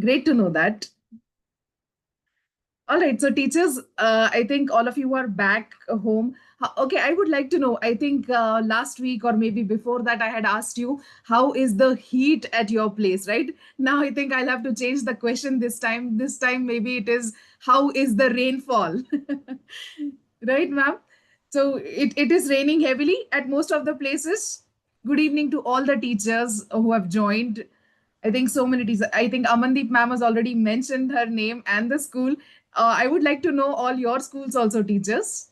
Great to know that. All right, so teachers, I think all of you are back home. Okay, I would like to know. I think last week or maybe before that, I had asked you, how is the heat at your place, right? Now I think I'll have to change the question this time. This time, maybe it is, how is the rainfall? Right, ma'am? So it is raining heavily at most of the places. Good evening to all the teachers who have joined. I think so many teachers. I think Amandeep ma'am has already mentioned her name and the school. I would like to know all your schools also, teachers.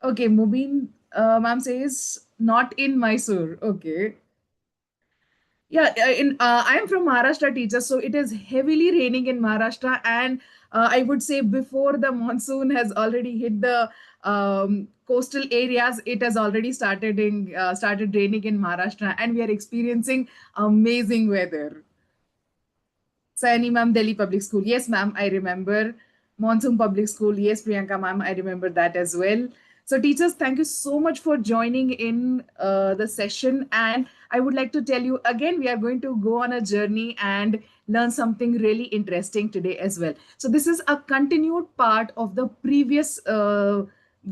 Okay, Mubin ma'am says not in Mysore. Okay. Yeah, I am from Maharashtra, teacher, so it is heavily raining in Maharashtra, and I would say before the monsoon has already hit the coastal areas, it has already started raining in Maharashtra, and we are experiencing amazing weather. Sayani ma'am, Delhi Public School. Yes, ma'am, I remember. Monsoon Public School. Yes, Priyanka ma'am, I remember that as well. So, teachers, thank you so much for joining in the session. And I would like to tell you again, we are going to go on a journey and learn something really interesting today as well. So, this is a continued part of the previous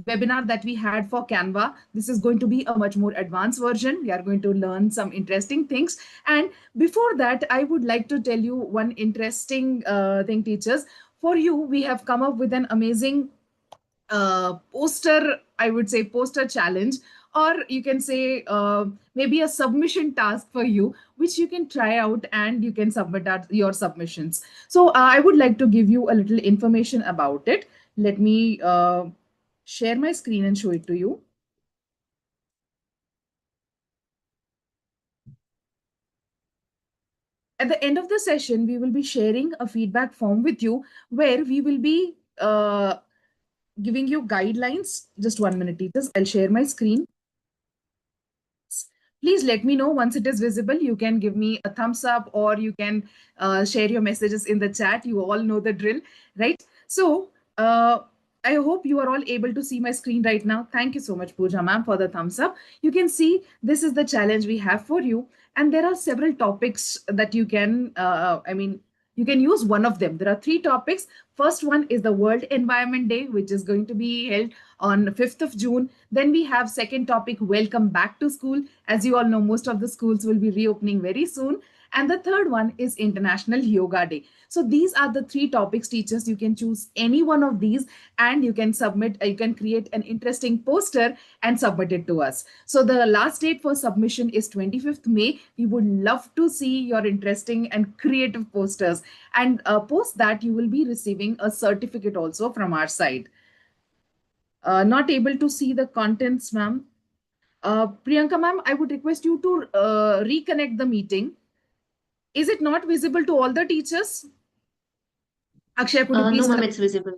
webinar that we had for Canva. This is going to be a much more advanced version. We are going to learn some interesting things. And before that, I would like to tell you one interesting thing, teachers. For you, we have come up with an amazing poster, I would say poster challenge, or you can say maybe a submission task for you, which you can try out and you can submit your submissions. So I would like to give you a little information about it. Let me share my screen and show it to you. At the end of the session, we will be sharing a feedback form with you where we will be giving you guidelines. Just 1 minute, teachers. I'll share my screen. Please let me know once it is visible. You can give me a thumbs up or you can share your messages in the chat. You all know the drill, right? So I hope you are all able to see my screen right now. Thank you so much, Pooja ma'am, for the thumbs up. You can see this is the challenge we have for you. And there are several topics that you can, you can use one of them. There are three topics. First one is the World Environment Day, which is going to be held on 5th of June. Then we have second topic, Welcome Back to School. As you all know, most of the schools will be reopening very soon. And the third one is International Yoga Day. So these are the three topics, teachers. You can choose any one of these and you can submit, you can create an interesting poster and submit it to us. So the last date for submission is 25th May. We would love to see your interesting and creative posters. And post that, you will be receiving a certificate also from our side. Not able to see the contents, ma'am. Priyanka, ma'am, I would request you to reconnect the meeting. Is it not visible to all the teachers? Akshay, could you No, please ma'am, come? it's visible.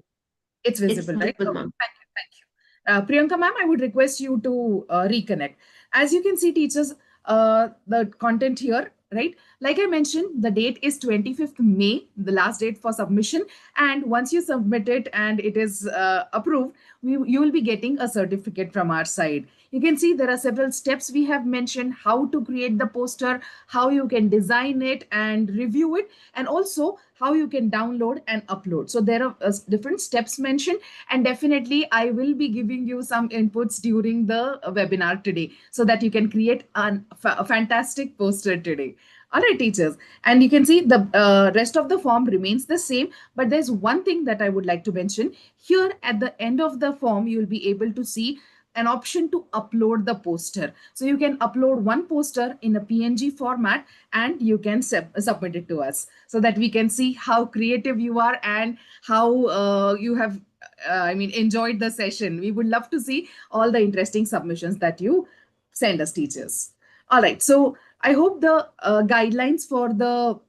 It's It's visible, right? visible, Okay, ma'am. thank you, thank you. Priyanka, ma'am, I would request you to reconnect. As you can see, teachers, the content here, right? Like I mentioned, the date is 25th May, the last date for submission. And once you submit it and it is approved, you will be getting a certificate from our side. You can see there are several steps we have mentioned, how to create the poster, how you can design it and review it, and also how you can download and upload. So there are different steps mentioned, and definitely I will be giving you some inputs during the webinar today so that you can create a fantastic poster today. All right, teachers. And you can see the rest of the form remains the same, but there's one thing that I would like to mention. Here at the end of the form, you'll be able to see an option to upload the poster. So you can upload one poster in a PNG format and you can submit it to us so that we can see how creative you are and how you have enjoyed the session. We would love to see all the interesting submissions that you send us, teachers. All right, so I hope the guidelines for the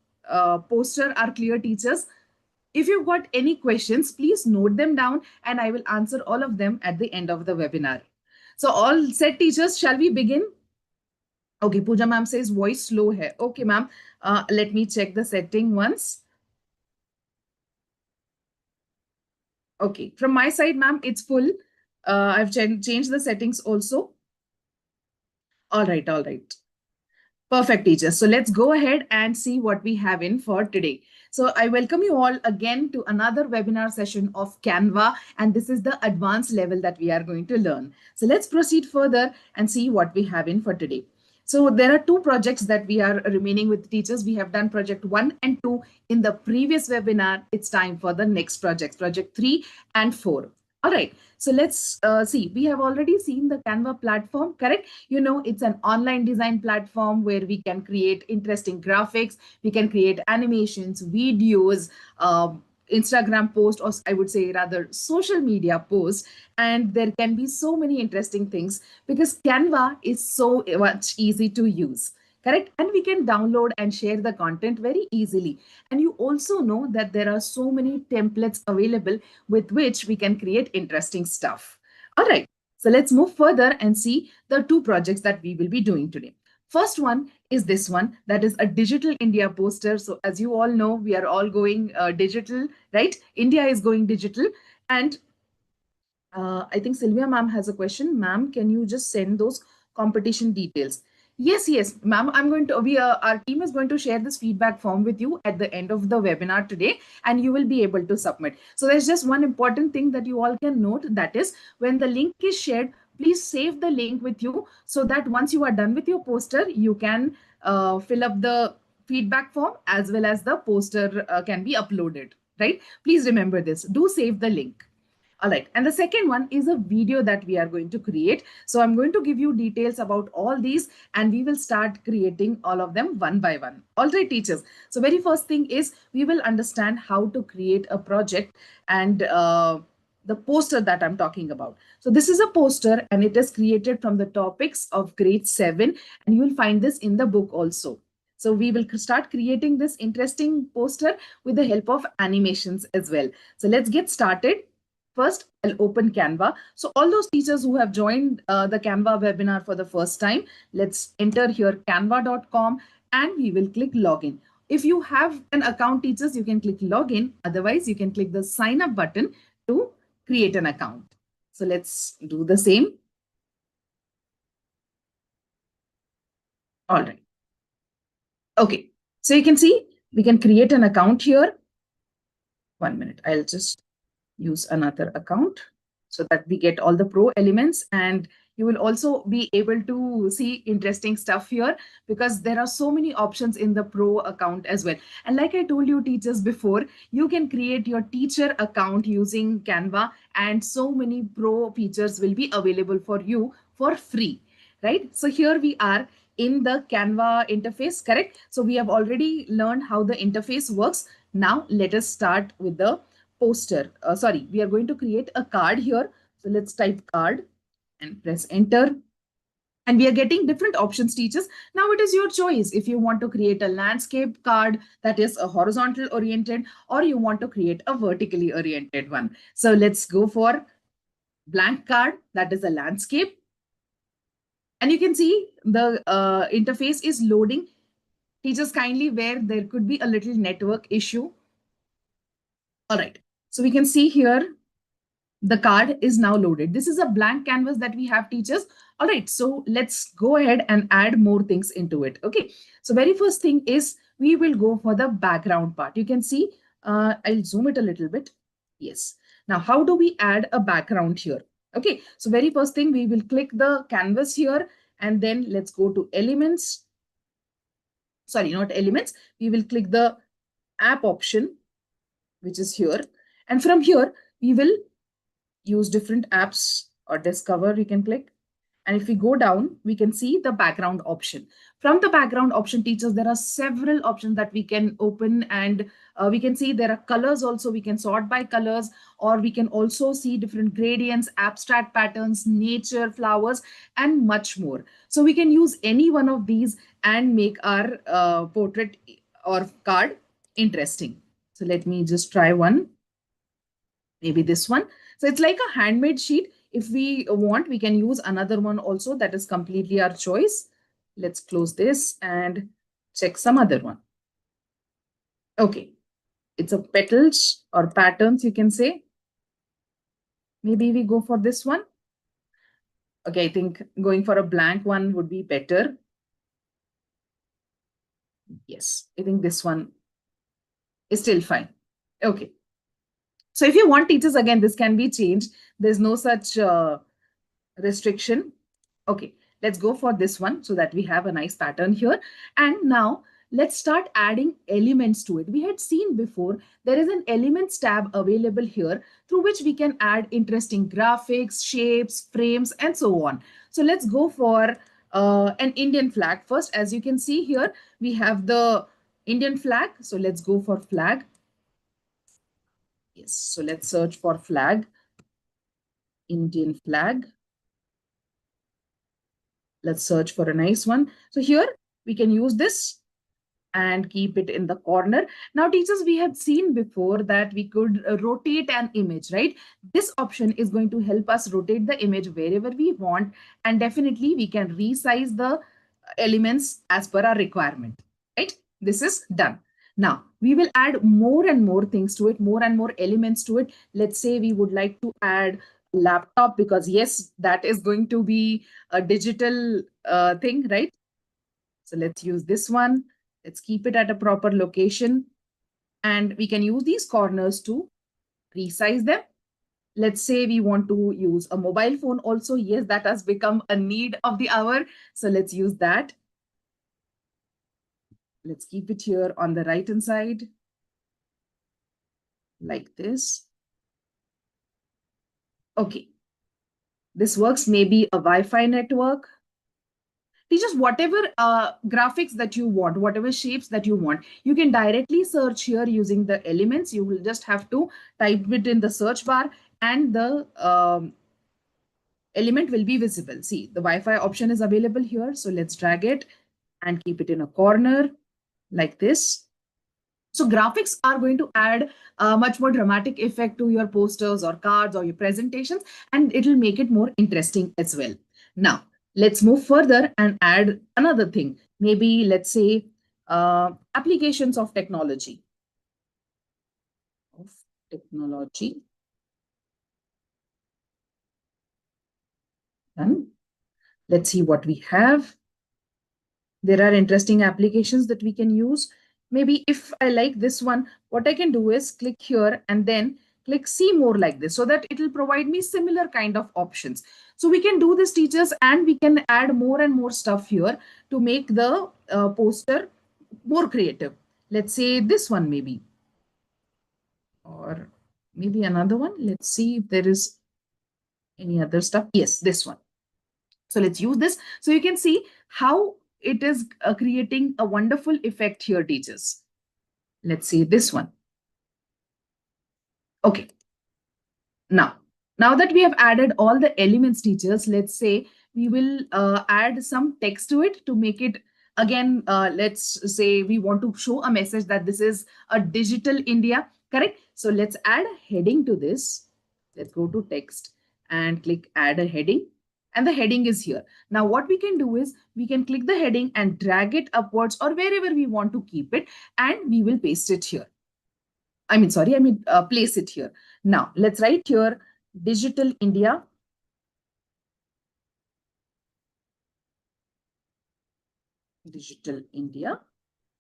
poster are clear, teachers. If you've got any questions, please note them down and I will answer all of them at the end of the webinar. So all set, teachers, shall we begin? Okay, Pooja ma'am says voice slow hai. Okay, ma'am, let me check the setting once. Okay, from my side, ma'am, it's full. I've changed the settings also. All right, all right. Perfect, teacher. So let's go ahead and see what we have in for today. So I welcome you all again to another webinar session of Canva, and this is the advanced level that we are going to learn. So let's proceed further and see what we have in for today. So there are two projects that we are remaining with teachers. We have done project 1 and 2 in the previous webinar. It's time for the next project, project 3 and 4. All right, so let's see. We have already seen the Canva platform, correct? You know, it's an online design platform where we can create interesting graphics, we can create animations, videos, Instagram posts, or I would say rather social media posts, and there can be so many interesting things because Canva is so much easy to use. Correct. And we can download and share the content very easily. And you also know that there are so many templates available with which we can create interesting stuff. All right. So let's move further and see the two projects that we will be doing today. First one is this one, that is a digital India poster. So as you all know, we are all going digital, right? India is going digital. And I think Sylvia ma'am has a question. Ma'am, can you just send those competition details? Yes, yes, ma'am. I'm going to, our team is going to share this feedback form with you at the end of the webinar today, and you will be able to submit. So there's just one important thing that you all can note, that is when the link is shared, please save the link with you so that once you are done with your poster, you can fill up the feedback form as well as the poster can be uploaded, right? Please remember this. Do save the link. All right. And the second one is a video that we are going to create. So I'm going to give you details about all these and we will start creating all of them one by one. All right, teachers. So very first thing is we will understand how to create a project and the poster that I'm talking about. So this is a poster and it is created from the topics of grade 7 and you will find this in the book also. So we will start creating this interesting poster with the help of animations as well. So let's get started. First, I'll open Canva. So all those teachers who have joined the Canva webinar for the first time, let's enter here canva.com and we will click login. If you have an account, teachers, you can click login. Otherwise, you can click the sign up button to create an account. So let's do the same. All right. Okay. So you can see we can create an account here. 1 minute. I'll just use another account so that we get all the pro elements, and you will also be able to see interesting stuff here because there are so many options in the pro account as well. And like I told you teachers before, you can create your teacher account using Canva and so many pro features will be available for you for free, right? So here we are in the Canva interface, correct? So we have already learned how the interface works. Now let us start with the poster. Sorry, we are going to create a card here. So let's type card and press enter. And we are getting different options, teachers. Now it is your choice if you want to create a landscape card that is a horizontal oriented or you want to create a vertically oriented one. So let's go for blank card, that is a landscape. And you can see the interface is loading. Teachers, kindly where there could be a little network issue. All right. So we can see here the card is now loaded. This is a blank canvas that we have, teachers. All right, so let's go ahead and add more things into it. Okay, so very first thing is we will go for the background part. You can see, I'll zoom it a little bit. Yes. Now, how do we add a background here? Okay, so very first thing, we will click the canvas here and then let's go to elements. Sorry, not elements. We will click the app option, which is here. And from here, we will use different apps or discover, we can click. And if we go down, we can see the background option. From the background option, teachers, there are several options that we can open and we can see there are colors also. We can sort by colors, or we can also see different gradients, abstract patterns, nature, flowers, and much more. So we can use any one of these and make our portrait or card interesting. So let me just try one. Maybe this one. So it's like a handmade sheet. If we want, we can use another one also. That is completely our choice. Let's close this and check some other one. Okay. It's a petals or patterns, you can say. Maybe we go for this one. Okay, I think going for a blank one would be better. Yes, I think this one is still fine. Okay. So if you want teachers, again, this can be changed. There's no such restriction. Okay, let's go for this one so that we have a nice pattern here. And now let's start adding elements to it. We had seen before there is an elements tab available here through which we can add interesting graphics, shapes, frames, and so on. So let's go for an Indian flag first. As you can see here, we have the Indian flag. So let's go for flag. Yes, so let's search for flag, Indian flag. Let's search for a nice one. So here we can use this and keep it in the corner. Now, teachers, we have seen before that we could rotate an image, right? This option is going to help us rotate the image wherever we want. And definitely we can resize the elements as per our requirement, right? This is done. Now, we will add more and more things to it, more and more elements to it. Let's say we would like to add laptop because yes, that is going to be a digital thing, right? So let's use this one. Let's keep it at a proper location. And we can use these corners to resize them. Let's say we want to use a mobile phone also. Yes, that has become a need of the hour. So let's use that. Let's keep it here on the right hand side like this. Okay. This works, maybe a Wi-Fi network. Teachers, whatever graphics that you want, whatever shapes that you want, you can directly search here using the elements. You will just have to type it in the search bar and the element will be visible. See, the Wi-Fi option is available here. So let's drag it and keep it in a corner like this. So graphics are going to add a much more dramatic effect to your posters or cards or your presentations, and it'll make it more interesting as well. Now, let's move further and add another thing. Maybe let's say applications of technology. Of technology. Done. Let's see what we have. There are interesting applications that we can use. Maybe if I like this one, what I can do is click here and then click see more like this so that it will provide me similar kind of options. So we can do this, teachers, and we can add more and more stuff here to make the poster more creative. Let's say this one maybe, or maybe another one. Let's see if there is any other stuff. Yes, this one. So let's use this. So you can see how it is creating a wonderful effect here, teachers. Let's see this one. Okay. Now that we have added all the elements, teachers, let's say we will add some text to it to make it, again, let's say we want to show a message that this is a digital India, correct? So let's add a heading to this. Let's go to text and click add a heading. And the heading is here. Now what we can do is we can click the heading and drag it upwards or wherever we want to keep it, and we will paste it here. Place it here. Now, let's write here, Digital India. Digital India,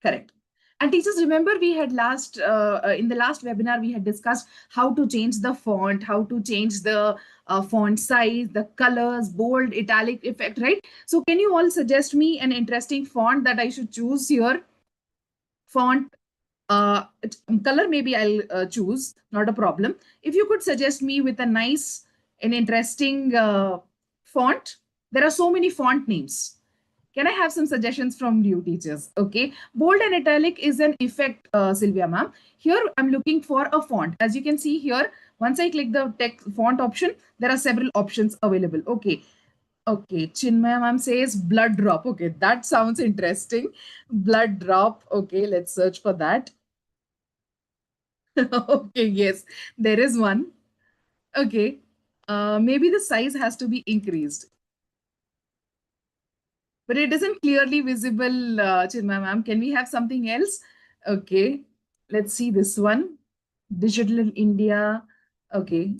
correct. And teachers, remember we had in the last webinar, we had discussed how to change the font, how to change the font size, the colors, bold, italic effect, right? So can you all suggest me an interesting font that I should choose here? Font uh color maybe I'll choose, not a problem. If you could suggest me with a nice and interesting font. There are so many font names. Can I have some suggestions from you, teachers? Okay, bold and italic is an effect, Sylvia ma'am. Here I'm looking for a font. As you can see here, once I click the text font option, there are several options available. Okay, Chinmaya ma'am says blood drop. Okay, that sounds interesting. Blood drop. Okay, let's search for that. Okay, yes, there is one. Okay, maybe the size has to be increased, but it isn't clearly visible, Chinmaya ma'am. Can we have something else? Okay, let's see this one. Digital India. Okay,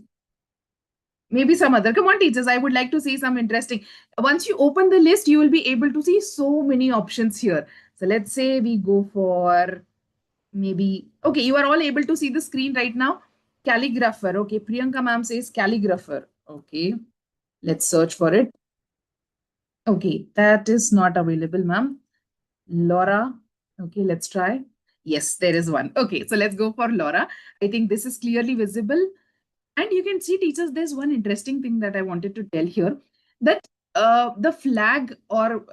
maybe some other. Come on, teachers. I would like to see some interesting. Once you open the list, you will be able to see so many options here. So let's say we go for maybe, okay, you are all able to see the screen right now. Calligrapher. Okay, Priyanka ma'am says calligrapher. Okay, let's search for it. Okay, that is not available, ma'am. Laura. Okay, let's try. Yes, there is one. Okay, so let's go for Laura. I think this is clearly visible. And you can see, teachers, there's one interesting thing that I wanted to tell here, that the flag or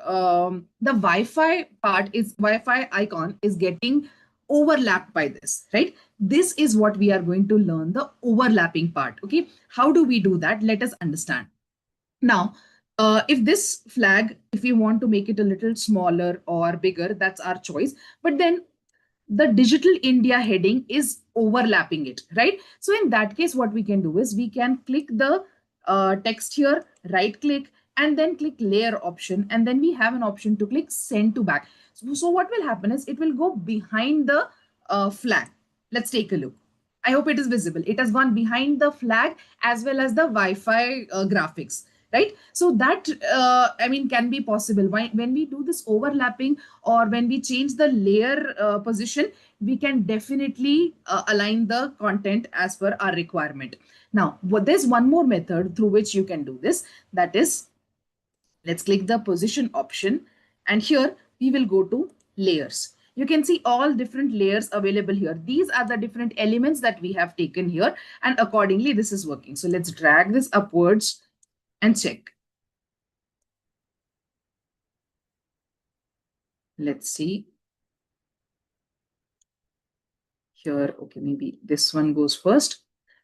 the Wi-Fi part is Wi-Fi icon is getting overlapped by this, right? This is what we are going to learn, the overlapping part. Okay, how do we do that? Let us understand. Now, if this flag, if we want to make it a little smaller or bigger, that's our choice. But then the digital India heading is overlapping it, right? So in that case, what we can do is we can click the text here, right click, and then click layer option. And then we have an option to click send to back. So what will happen is it will go behind the flag. Let's take a look. I hope it is visible. It has gone behind the flag as well as the Wi-Fi graphics, right? So that, I mean, can be possible. When we do this overlapping or when we change the layer position, we can definitely align the content as per our requirement. Now, there's one more method through which you can do this. That is, let's click the position option. And here we will go to layers. You can see all different layers available here. These are the different elements that we have taken here. And accordingly, this is working. So let's drag this upwards and check. Let's see here. Okay, maybe this one goes first.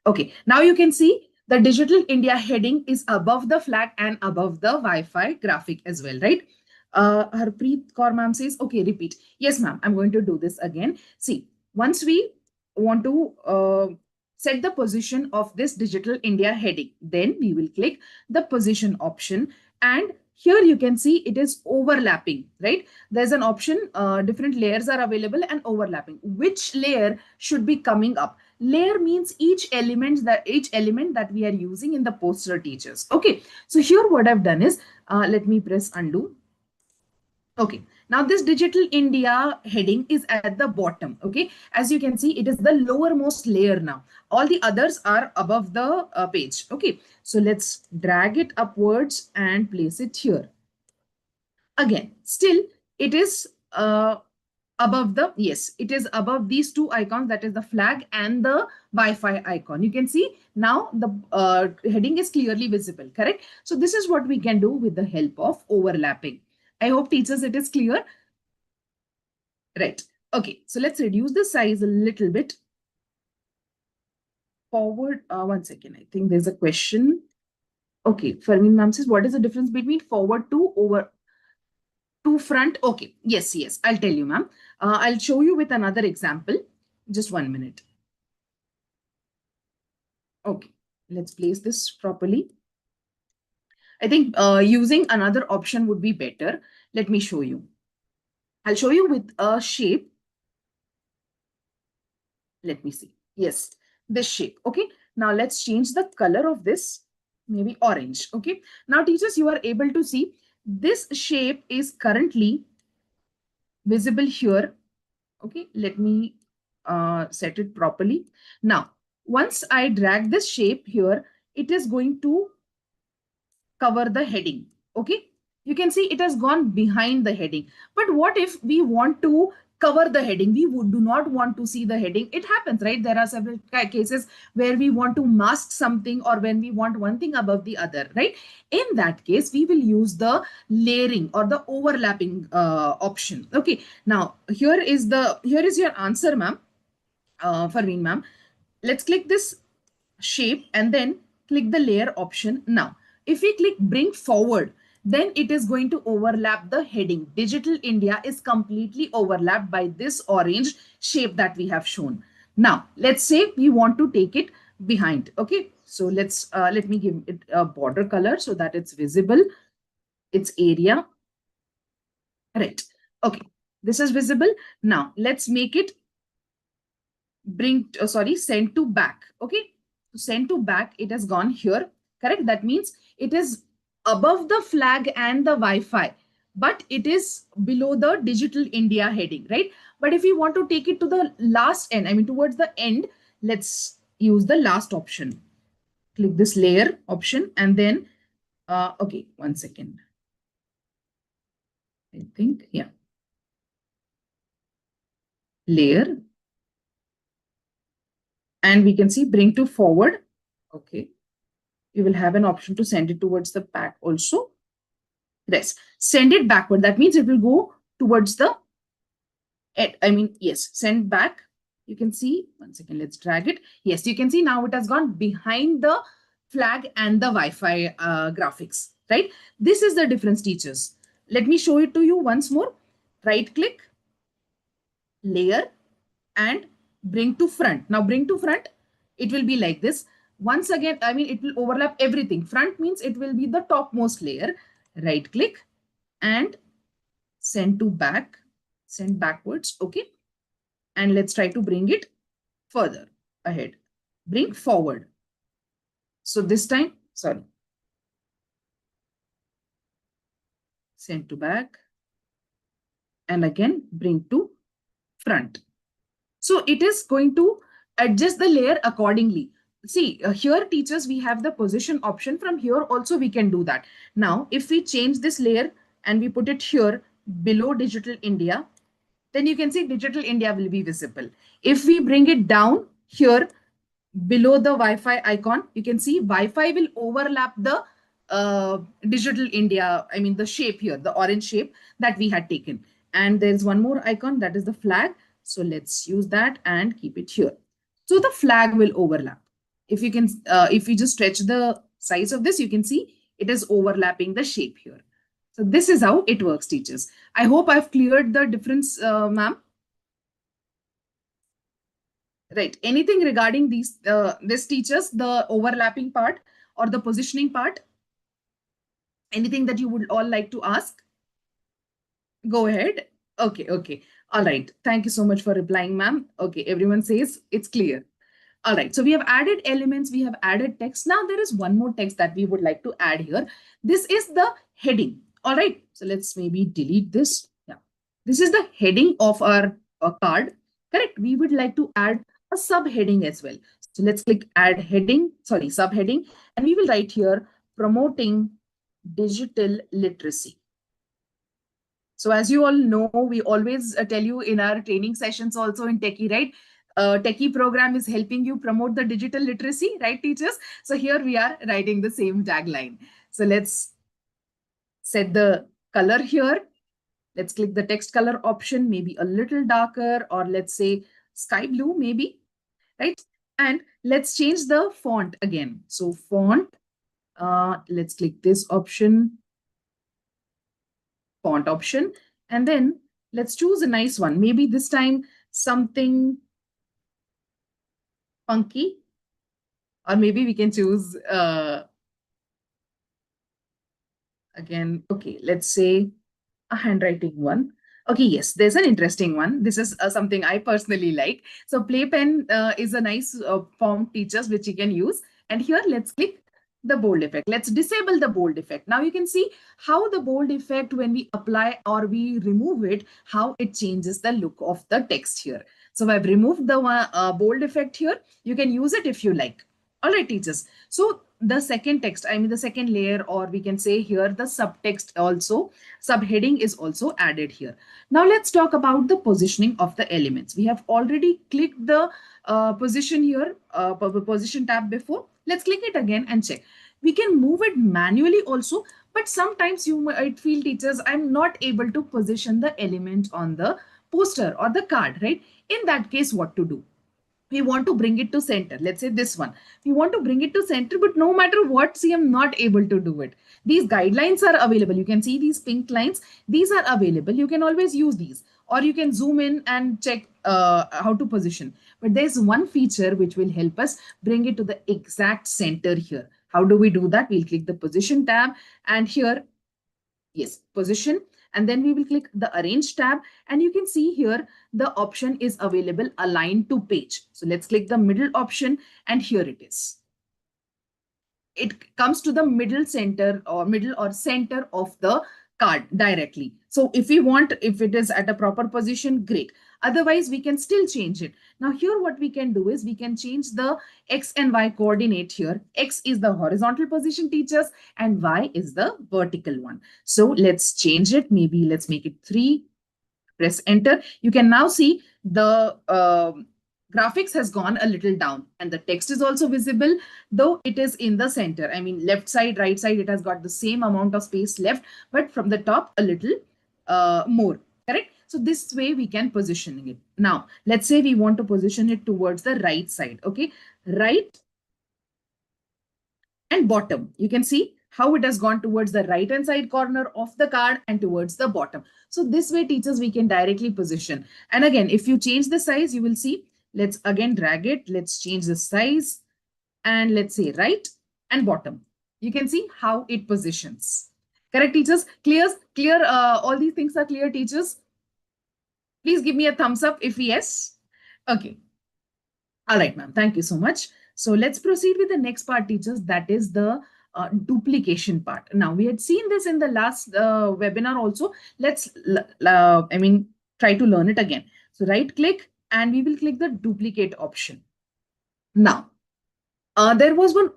Okay, now you can see the Digital India heading is above the flag and above the Wi-Fi graphic as well, right? Harpreet Kaur ma'am says, okay, repeat. Yes, ma'am, I'm going to do this again. See, once we want to set the position of this Digital India heading, then we will click the position option. And here you can see it is overlapping, right? There's an option, different layers are available and overlapping. Which layer should be coming up? Layer means each element that we are using in the poster, teachers. Okay, so here what I've done is, let me press undo. Okay, now this Digital India heading is at the bottom. Okay, as you can see, it is the lowermost layer now. All the others are above the page. Okay, so let's drag it upwards and place it here. Again, still it is above the, yes, it is above these two icons, that is the flag and the Wi-Fi icon. You can see now the heading is clearly visible, correct? So this is what we can do with the help of overlapping. I hope, teachers, it is clear. Right. Okay, so let's reduce the size a little bit. Forward, one second, I think there's a question. Okay, Fermin ma'am says, what is the difference between forward to over to front? Okay, yes, I'll tell you, ma'am. I'll show you with another example. Just 1 minute. Okay, let's place this properly. I think using another option would be better. Let me show you. I'll show you with a shape. Let me see. Yes, this shape. Okay, now let's change the color of this, maybe orange. Okay, now teachers, you are able to see this shape is currently visible here. Okay, let me set it properly. Now, once I drag this shape here, it is going to cover the heading. Okay, you can see it has gone behind the heading. But what if we want to cover the heading? We do not want to see the heading. It happens, right? There are several cases where we want to mask something or when we want one thing above the other, right? In that case, we will use the layering or the overlapping option. Okay, now here is your answer, ma'am. Farveen ma'am, let's click this shape and then click the layer option. Now, if we click bring forward, then it is going to overlap the heading. Digital India is completely overlapped by this orange shape that we have shown. Now, let's say we want to take it behind. Okay, so let me give it a border color so that it's visible. Its area. Right. Okay, this is visible. Now, let's make it send to back. Okay, send to back, it has gone here, correct? That means it is above the flag and the Wi-Fi, but it is below the Digital India heading, right? But if we want to take it to the last end, I mean towards the end, let's use the last option. Click this layer option and then, okay, 1 second. I think, yeah. Layer. And we can see bring to forward. Okay. You will have an option to send it towards the back also. Yes. Send it backward. That means it will go towards the, I mean, yes, send back. You can see, 1 second, let's drag it. Yes, you can see now it has gone behind the flag and the Wi-Fi graphics, right? This is the difference, teachers. Let me show it to you once more. Right click, layer, and bring to front. Now bring to front, it will be like this. Once again, I mean, it will overlap everything. Front means it will be the topmost layer. Right click and send to back, send backwards. Okay. And let's try to bring it further ahead. Bring forward. So this time, sorry, send to back and again bring to front. So it is going to adjust the layer accordingly. See, here teachers, we have the position option. From here also we can do that. Now, if we change this layer and we put it here below Digital India, then you can see Digital India will be visible. If we bring it down here below the Wi-Fi icon, you can see Wi-Fi will overlap the Digital India, I mean the shape here, the orange shape that we had taken. And there's one more icon, that is the flag. So let's use that and keep it here. So the flag will overlap. If you can, if you just stretch the size of this, you can see it is overlapping the shape here. So this is how it works, teachers. I hope I've cleared the difference, ma'am. Right. Anything regarding these, this teachers, the overlapping part or the positioning part? Anything that you would all like to ask? Go ahead. Okay, okay. All right. Thank you so much for replying, ma'am. Okay, everyone says it's clear. All right, so we have added elements, we have added text. Now there is one more text that we would like to add here. This is the heading. All right, so let's maybe delete this. Yeah, this is the heading of our card. Correct. We would like to add a subheading as well. So let's click add heading, sorry, subheading, and we will write here promoting digital literacy. So as you all know, we always tell you in our training sessions also in Techie, right? Techie program is helping you promote the digital literacy, right, teachers? So here we are writing the same tagline. So let's set the color here. Let's click the text color option, maybe a little darker, or let's say sky blue, maybe, right? And let's change the font again. So font, let's click this option, font option, and then let's choose a nice one. Maybe this time something funky, or maybe we can choose again. Okay, let's say a handwriting one. Okay, yes, there's an interesting one. This is something I personally like. So playpen is a nice form, teachers, which you can use. And here, let's click the bold effect. Let's disable the bold effect. Now you can see how the bold effect, when we apply or we remove it, how it changes the look of the text here. So I've removed the bold effect here. You can use it if you like. All right, teachers. So the second text, I mean the second layer, or we can say here the subtext also, subheading is also added here. Now let's talk about the positioning of the elements. We have already clicked the position here, position tab before. Let's click it again and check. We can move it manually also, but sometimes you might feel, teachers, I'm not able to position the element on the poster or the card, right? In that case, what to do? We want to bring it to center. Let's say this one. We want to bring it to center, but no matter what, see, I'm not able to do it. These guidelines are available. You can see these pink lines. These are available. You can always use these, or you can zoom in and check how to position. But there's one feature which will help us bring it to the exact center here. How do we do that? We'll click the position tab, and here, yes, position, and then we will click the arrange tab, and you can see here the option is available, align to page. So let's click the middle option, and here it is. It comes to the middle center or center of the card directly. So if we want, if it is at a proper position, great. Otherwise, we can still change it. Now here what we can do is we can change the X and Y coordinate here. X is the horizontal position, teachers, and Y is the vertical one. So let's change it. Maybe let's make it 3. Press enter. You can now see the graphics has gone a little down and the text is also visible, though it is in the center. I mean, left side, right side, it has got the same amount of space left, but from the top a little more, correct? So this way we can positioning it. Now, let's say we want to position it towards the right side, okay? Right and bottom. You can see how it has gone towards the right hand side corner of the card and towards the bottom. So this way, teachers, we can directly position. And again, if you change the size, you will see, let's again drag it. Let's change the size and let's say right and bottom. You can see how it positions. Correct, teachers? Clear? Clear? All these things are clear, teachers? Please give me a thumbs up if yes. Okay. All right, ma'am. Thank you so much. So let's proceed with the next part, teachers. That is the duplication part. Now, we had seen this in the last webinar also. Let's, try to learn it again. So right click and we will click the duplicate option. Now, there was one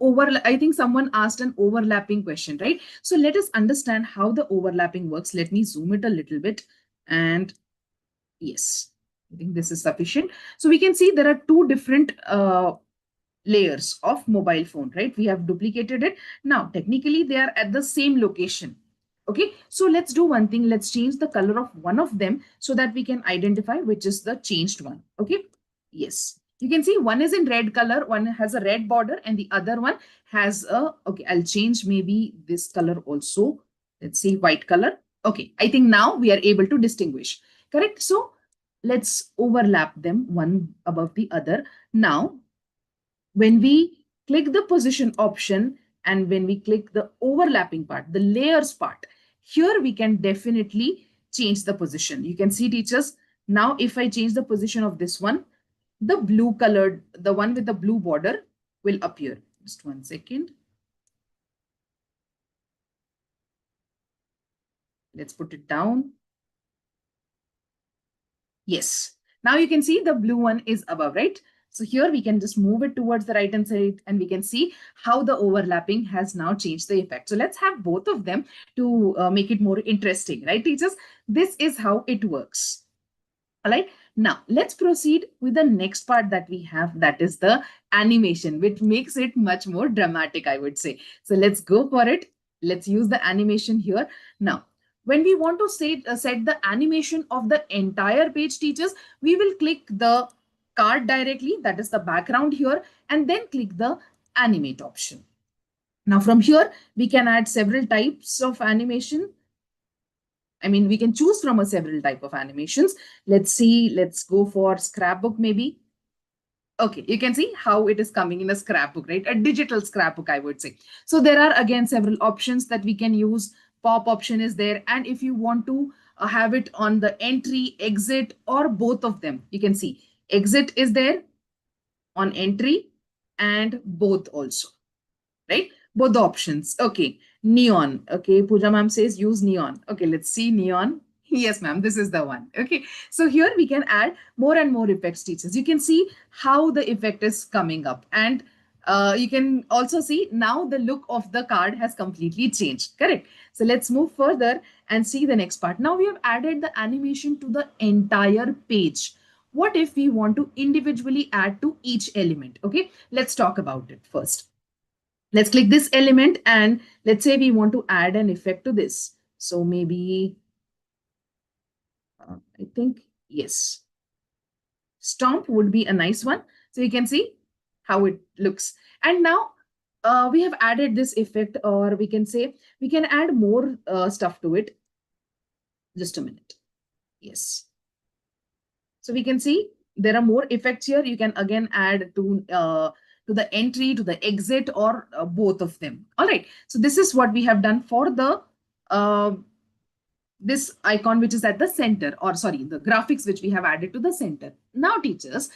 I think someone asked an overlapping question, right? So let us understand how the overlapping works. Let me zoom it a little bit. And yes, I think this is sufficient. So we can see there are two different layers of mobile phone, right? We have duplicated it. Now, technically, they are at the same location. Okay, so let's do one thing. Let's change the color of one of them so that we can identify which is the changed one. Okay, yes. You can see one is in red color, one has a red border, and the other one has a, okay, I'll change maybe this color also. Let's see, white color. Okay, I think now we are able to distinguish. Correct? So let's overlap them one above the other. Now, when we click the position option and when we click the overlapping part, the layers part, here we can definitely change the position. You can see, teachers, now if I change the position of this one, the blue colored, the one with the blue border will appear. Just one second. Let's put it down. Yes. Now you can see the blue one is above, right? So here we can just move it towards the right hand side and we can see how the overlapping has now changed the effect. So let's have both of them to make it more interesting, right, teachers? This is how it works. All right. Now let's proceed with the next part that we have, that is the animation, which makes it much more dramatic, I would say. So let's go for it. Let's use the animation here. Now, when we want to set the animation of the entire page, teachers, we will click the card directly, that is the background here, and then click the animate option. Now from here, we can add several types of animation. I mean, we can choose from a several type of animations. Let's see, let's go for scrapbook maybe. Okay, you can see how it is coming in a scrapbook, right? A digital scrapbook, I would say. So there are again several options that we can use. Pop option is there. And if you want to have it on the entry, exit, or both of them, you can see exit is there on entry and both also, right? Both the options. Okay. Neon. Okay. Pooja ma'am says use neon. Okay. Let's see neon. Yes, ma'am. This is the one. Okay. So here we can add more and more effects, teachers. You can see how the effect is coming up. And you can also see now the look of the card has completely changed. Correct. So let's move further and see the next part. Now we have added the animation to the entire page. What if we want to individually add to each element? Okay. Let's talk about it first. Let's click this element and let's say we want to add an effect to this. So maybe, I think, yes, stomp would be a nice one. So you can see how it looks. And now we have added this effect, or we can say we can add more stuff to it. Just a minute. Yes. So we can see there are more effects here. You can again add to the entry, to the exit, or both of them. All right. So this is what we have done for the this icon, which is at the center, or sorry, the graphics which we have added to the center. Now, teachers,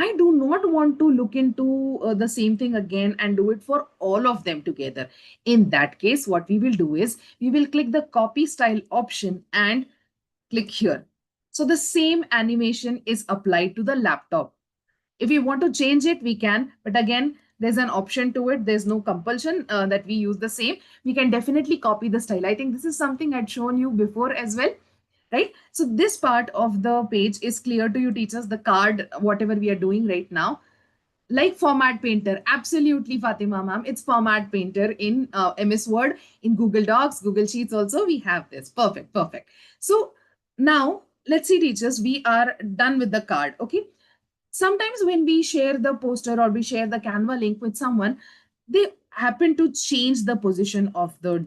I do not want to look into the same thing again and do it for all of them together. In that case, what we will do is we will click the copy style option and click here. So the same animation is applied to the laptop. If we want to change it, we can. But again, there's an option to it. There's no compulsion that we use the same. We can definitely copy the style. I think this is something I'd shown you before as well, right? So this part of the page is clear to you, teachers, the card, whatever we are doing right now. Like Format Painter, absolutely, Fatima ma'am. It's Format Painter in MS Word, in Google Docs, Google Sheets also, we have this. Perfect, perfect. So now, let's see, teachers, we are done with the card, okay? Sometimes when we share the poster or we share the Canva link with someone, they happen to change the position of the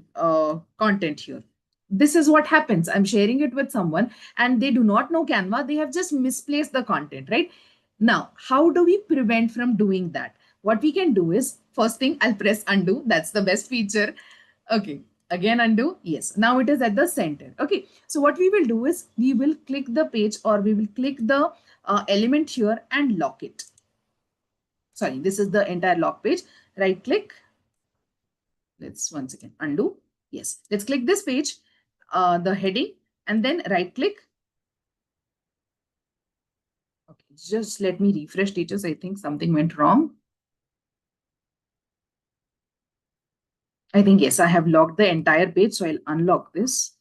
content here. This is what happens. I'm sharing it with someone and they do not know Canva. They have just misplaced the content, right? Now, how do we prevent from doing that? What we can do is, first thing, I'll press undo. That's the best feature. Okay, again undo. Yes, now it is at the center. Okay, so what we will do is we will click the page or we will click the element here and lock it. Sorry, this is the entire lock page. Right click. Let's once again undo. Yes, let's click this page, the heading, and then right click. Okay, just let me refresh, teachers. I think something went wrong. I think, yes, I have locked the entire page. So I'll unlock this.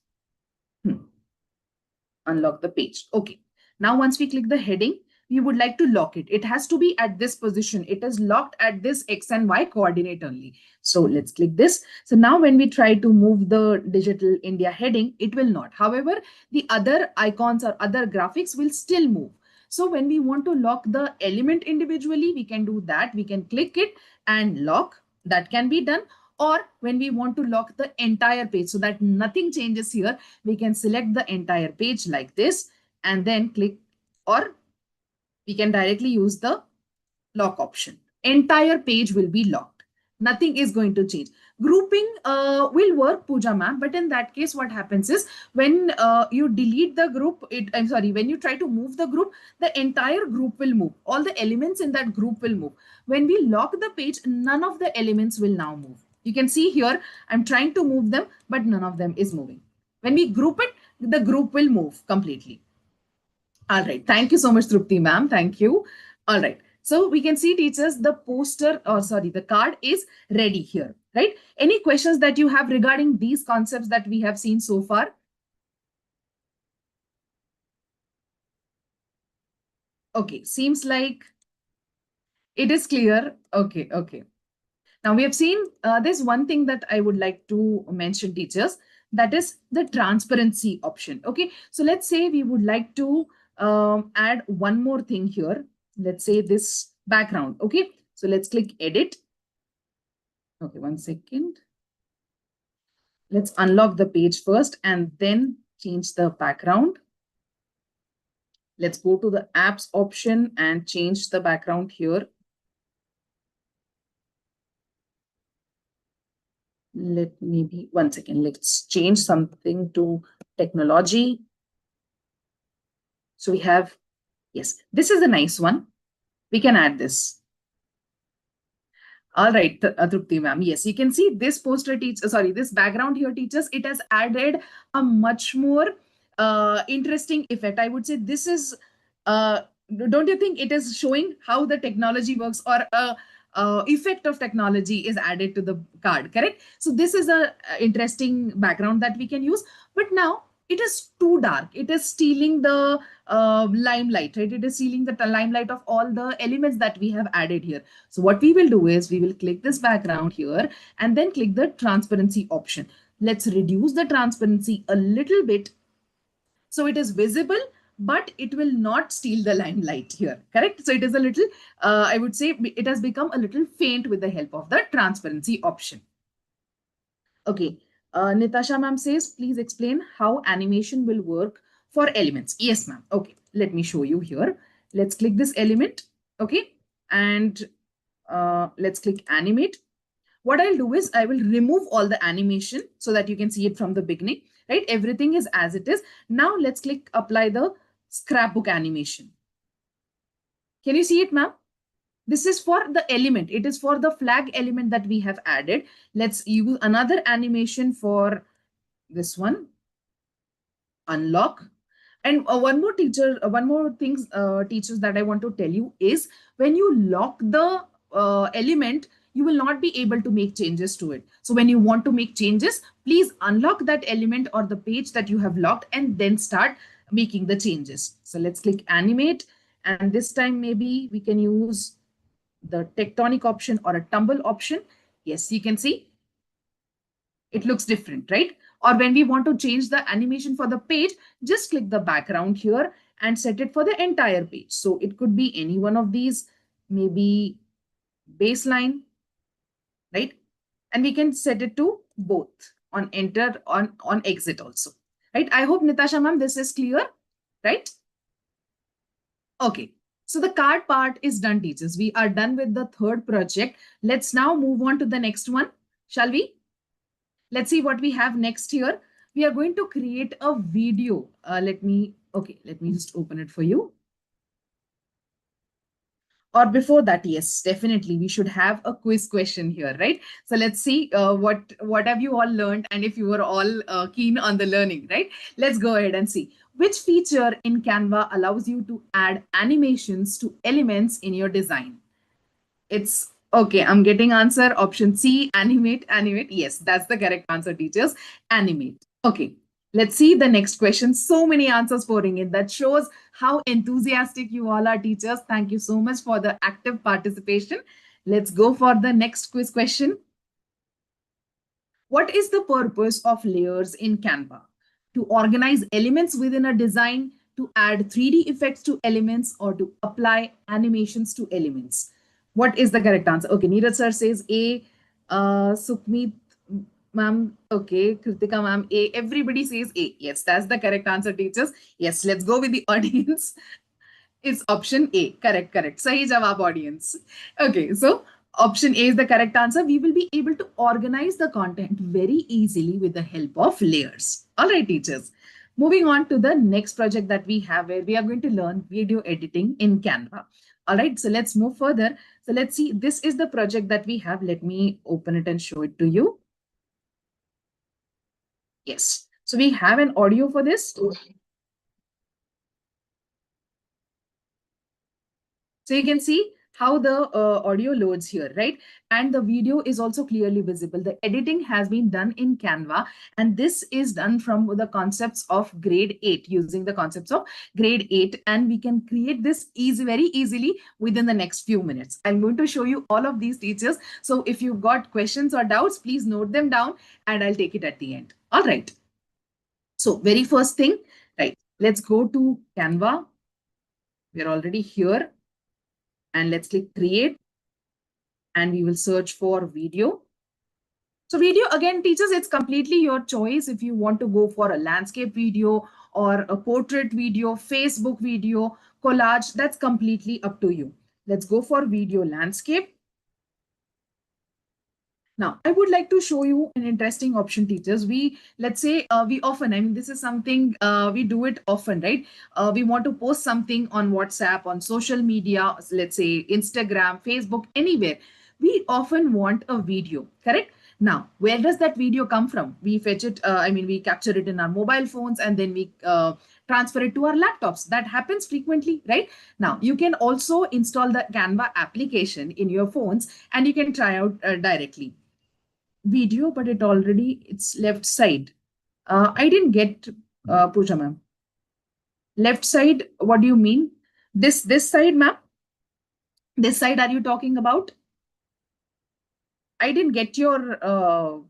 Unlock the page. Okay. Now, once we click the heading, we would like to lock it. It has to be at this position. It is locked at this X and Y coordinate only. So let's click this. So now when we try to move the Digital India heading, it will not. However, the other icons or other graphics will still move. So when we want to lock the element individually, we can do that. We can click it and lock. That can be done. Or when we want to lock the entire page so that nothing changes here, we can select the entire page like this and then click, or we can directly use the lock option. Entire page will be locked. Nothing is going to change. Grouping will work, Pooja ma'am, but in that case, what happens is when you delete the group, I'm sorry, when you try to move the group, the entire group will move. All the elements in that group will move. When we lock the page, none of the elements will now move. You can see here, I'm trying to move them, but none of them is moving. When we group it, the group will move completely. All right. Thank you so much, Trupti ma'am. Thank you. All right. So we can see, teachers, the poster, or sorry, the card is ready here, right? Any questions that you have regarding these concepts that we have seen so far? Okay. Seems like it is clear. Okay. Okay. Now we have seen there's one thing that I would like to mention, teachers, that is the transparency option. Okay, so let's say we would like to add one more thing here. Let's say this background. Okay, so let's click edit. Okay, one second. Let's unlock the page first and then change the background. Let's go to the apps option and change the background here. Let me be 1 second. Let's change something to technology. So we have, yes, this is a nice one. We can add this. All right, Trupti ma'am. Yes, you can see this poster sorry, this background here, teachers, it has added a much more interesting effect. I would say this is, uh, don't you think it is showing how the technology works, or a effect of technology is added to the card, correct? So this is a interesting background that we can use. But now it is too dark. It is stealing the limelight, right? It is stealing the limelight of all the elements that we have added here. So what we will do is we will click this background here and then click the transparency option. Let's reduce the transparency a little bit so it is visible, but it will not steal the limelight here, correct? So it is a little, I would say it has become a little faint with the help of the transparency option. Okay, Nitasha ma'am says, please explain how animation will work for elements. Yes, ma'am. Okay, let me show you here. Let's click this element. Okay, and let's click animate. What I'll do is I will remove all the animation so that you can see it from the beginning, right? Everything is as it is. Now let's click apply the scrapbook animation. Can you see it, ma'am? This is for the element. It is for the flag element that we have added. Let's use another animation for this one, unlock. And one more things, teachers, that I want to tell you is when you lock the element, you will not be able to make changes to it. So when you want to make changes, please unlock that element or the page that you have locked and then start making the changes. So let's click animate. And this time, maybe we can use the tectonic option or a tumble option. Yes, you can see it looks different, right? Or when we want to change the animation for the page, just click the background here and set it for the entire page. So it could be any one of these, maybe baseline, right? And we can set it to both on enter, on exit also, right? I hope, Nitasha ma'am, this is clear, right? Okay. So the card part is done, teachers. We are done with the third project. Let's now move on to the next one. Shall we? Let's see what we have next here. We are going to create a video. Let me just open it for you. Or before that, yes, definitely, we should have a quiz question here, right? So let's see what have you all learned, and if you were all keen on the learning, right? Let's go ahead and see. Which feature in Canva allows you to add animations to elements in your design? It's okay. I'm getting answer option C, animate, animate. Yes, that's the correct answer, teachers. Animate. Okay. Let's see the next question. So many answers pouring in. That shows how enthusiastic you all are, teachers. Thank you so much for the active participation. Let's go for the next quiz question. What is the purpose of layers in Canva? To organize elements within a design, to add 3D effects to elements, or to apply animations to elements? What is the correct answer? Okay, Neeraj sir says A. Sukhmeet ma'am, okay. Kritika ma'am, A. Everybody says A. Yes, that's the correct answer, teachers. Yes, let's go with the audience. It's option A. Correct, correct. Sahi jawab, audience. Okay, so option A is the correct answer. We will be able to organize the content very easily with the help of layers. All right, teachers. Moving on to the next project that we have, where we are going to learn video editing in Canva. All right, so let's move further. So let's see. This is the project that we have. Let me open it and show it to you. Yes. So we have an audio for this. So you can see how the audio loads here, right? And the video is also clearly visible. The editing has been done in Canva, and this is done from the concepts of grade 8, using the concepts of grade 8. And we can create this very easily within the next few minutes. I'm going to show you all of these, teachers. So if you've got questions or doubts, please note them down and I'll take it at the end. All right. So very first thing, right? Let's go to Canva. We're already here. And let's click create, and we will search for video. So video, again, teachers, it's completely your choice. If you want to go for a landscape video or a portrait video, Facebook video, collage, that's completely up to you. Let's go for video landscape. Now, I would like to show you an interesting option, teachers. Let's say we often, I mean, this is something we do it often, right? We want to post something on WhatsApp, on social media, let's say Instagram, Facebook, anywhere. We often want a video, correct? Now, where does that video come from? We fetch it, we capture it in our mobile phones, and then we transfer it to our laptops. That happens frequently, right? Now, you can also install the Canva application in your phones, and you can try out directly video, but it's left side. I didn't get Pooja ma'am. Left side, what do you mean? This side, ma'am? This side are you talking about? I didn't get your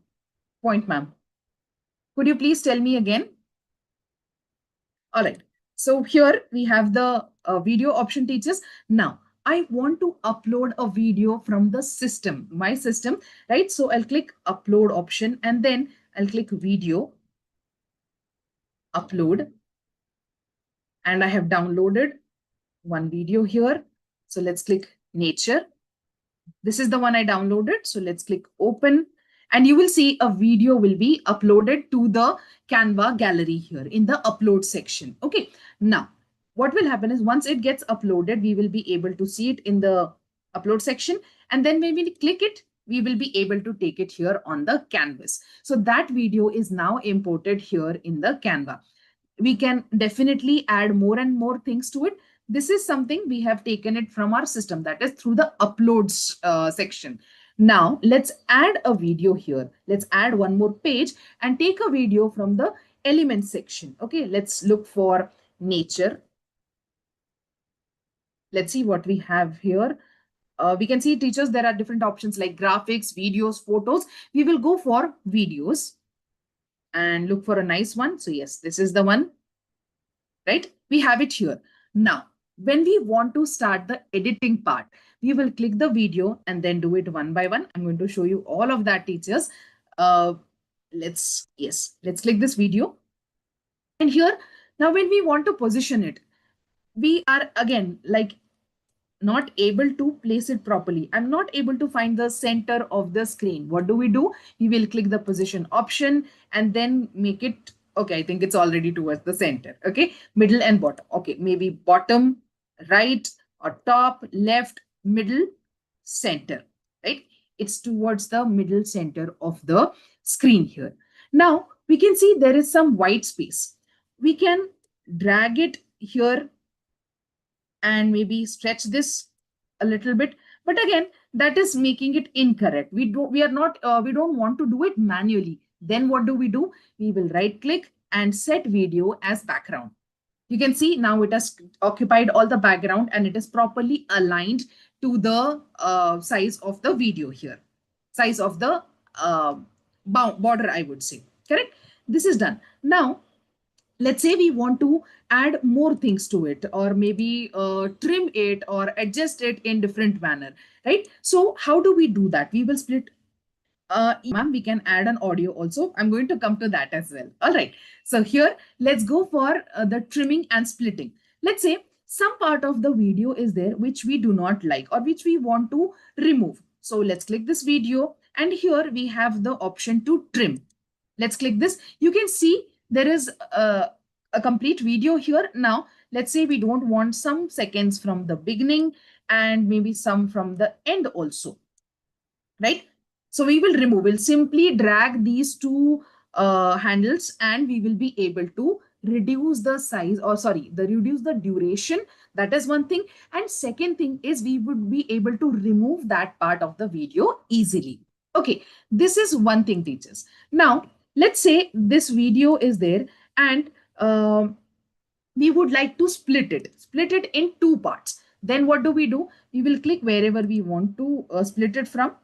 point, ma'am. Could you please tell me again? All right. So here we have the video option, teachers. Now, I want to upload a video from the system, my system, right? So I'll click upload option, and then I'll click video, upload. And I have downloaded one video here. So let's click nature. This is the one I downloaded. So let's click open, and you will see a video will be uploaded to the Canva gallery here in the upload section. Okay. Now, what will happen is once it gets uploaded, we will be able to see it in the upload section. And then when we click it, we will be able to take it here on the canvas. So that video is now imported here in the Canva. We can definitely add more and more things to it. This is something we have taken it from our system, that is through the uploads section. Now let's add a video here. Let's add one more page and take a video from the element section. Okay, let's look for nature. Let's see what we have here. We can see, teachers, there are different options like graphics, videos, photos. We will go for videos and look for a nice one. So yes, this is the one, right? We have it here. Now, when we want to start the editing part, we will click the video and then do it one by one. I'm going to show you all of that, teachers. Let's click this video. And here, now when we want to position it, we are again like not able to place it properly. I'm not able to find the center of the screen. What do? We will click the position option and then make it, okay, I think it's already towards the center. Okay, middle and bottom. Okay, maybe bottom, right, or top, left, middle, center, right? It's towards the middle center of the screen here. Now we can see there is some white space. We can drag it here and maybe stretch this a little bit, but again that is making it incorrect. We don't want to do it manually. Then what do? We will right click and set video as background. You can see now it has occupied all the background and it is properly aligned to the size of the video here, size of the border, I would say. Correct. This is done. Now let's say we want to add more things to it, or maybe trim it or adjust it in different manner, right? So how do we do that? We will split. Ma'am, we can add an audio also. I'm going to come to that as well. All right. So here, let's go for the trimming and splitting. Let's say some part of the video is there which we do not like or which we want to remove. So let's click this video and here we have the option to trim. Let's click this. You can see there is a complete video here. Now, let's say we don't want some seconds from the beginning and maybe some from the end also, right? So we will remove, we'll simply drag these two handles and we will be able to reduce the size, or sorry, reduce the duration. That is one thing. And second thing is we would be able to remove that part of the video easily. Okay, this is one thing, teachers. Now, let's say this video is there and we would like to split it in two parts. Then what do? We will click wherever we want to split it from.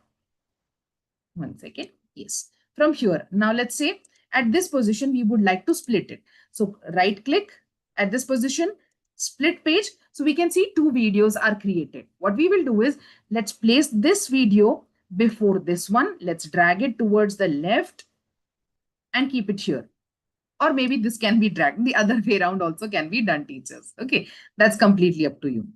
One second. Yes, from here. Now let's say at this position, we would like to split it. So right click at this position, split page. So we can see two videos are created. What we will do is let's place this video before this one. Let's drag it towards the left and keep it here. Or maybe this can be dragged the other way around also can be done, teachers. Okay, that's completely up to you.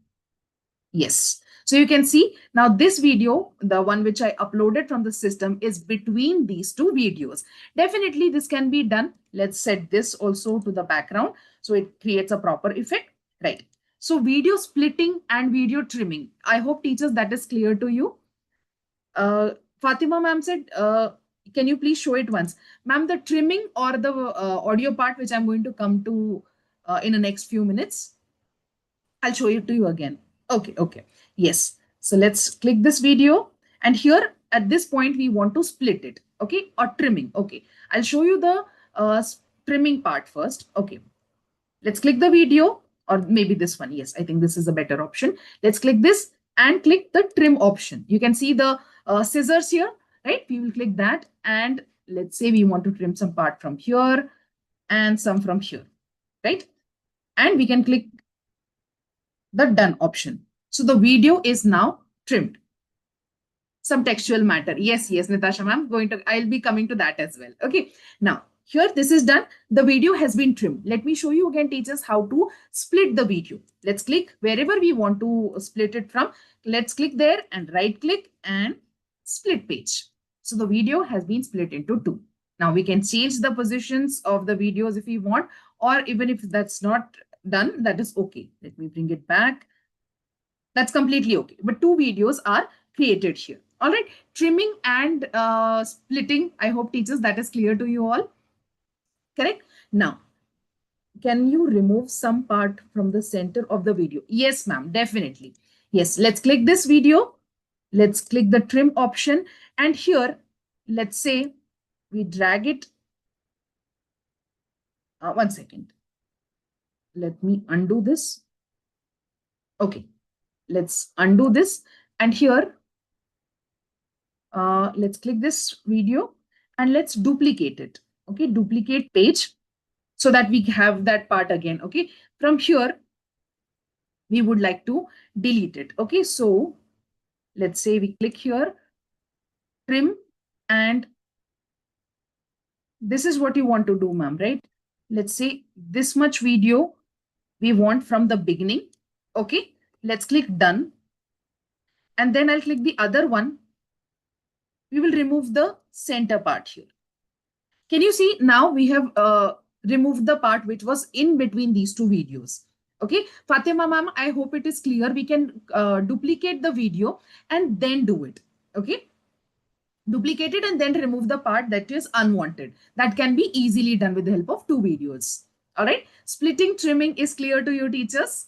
Yes. So you can see now this video, the one which I uploaded from the system, is between these two videos. Definitely this can be done. Let's set this also to the background so it creates a proper effect, right? So video splitting and video trimming. I hope, teachers, that is clear to you. Fatima ma'am said, can you please show it once? Ma'am, the trimming or the audio part, which I'm going to come to in the next few minutes. I'll show it to you again. Okay. Yes. So let's click this video. And here at this point, we want to split it. Okay. Or trimming. Okay. I'll show you the trimming part first. Okay. Let's click the video, or maybe this one. Yes, I think this is a better option. Let's click this and click the trim option. You can see the scissors here, right? We will click that. And let's say we want to trim some part from here and some from here, right? And we can click the done option. So the video is now trimmed. Some textual matter. Yes, Natasha ma'am, I'll be coming to that as well. Okay. Now, here this is done. The video has been trimmed. Let me show you again, teachers, how to split the video. Let's click wherever we want to split it from. Let's click there and right click and split page. So the video has been split into two. Now we can change the positions of the videos if we want, or even if that's not done, that is okay. Let me bring it back. That's completely okay. But two videos are created here. All right. Trimming and splitting. I hope teachers that is clear to you all. Correct. Now, can you remove some part from the center of the video? Yes, ma'am. Definitely. Yes. Let's click this video. Let's click the trim option. And here, let's say we drag it. One second. Let me undo this. Okay. Let's undo this. And here, let's click this video and let's duplicate it. Okay, duplicate page so that we have that part again. Okay, from here, we would like to delete it. Okay, so let's say we click here, trim, and this is what you want to do, ma'am, right? Let's say this much video we want from the beginning. Okay, let's click done. And then I'll click the other one. We will remove the center part here. Can you see now we have removed the part which was in between these two videos? Okay, Fatima ma'am, I hope it is clear. We can duplicate the video and then do it. Okay, duplicate it and then remove the part that is unwanted. That can be easily done with the help of two videos. All right, splitting, trimming is clear to you, teachers?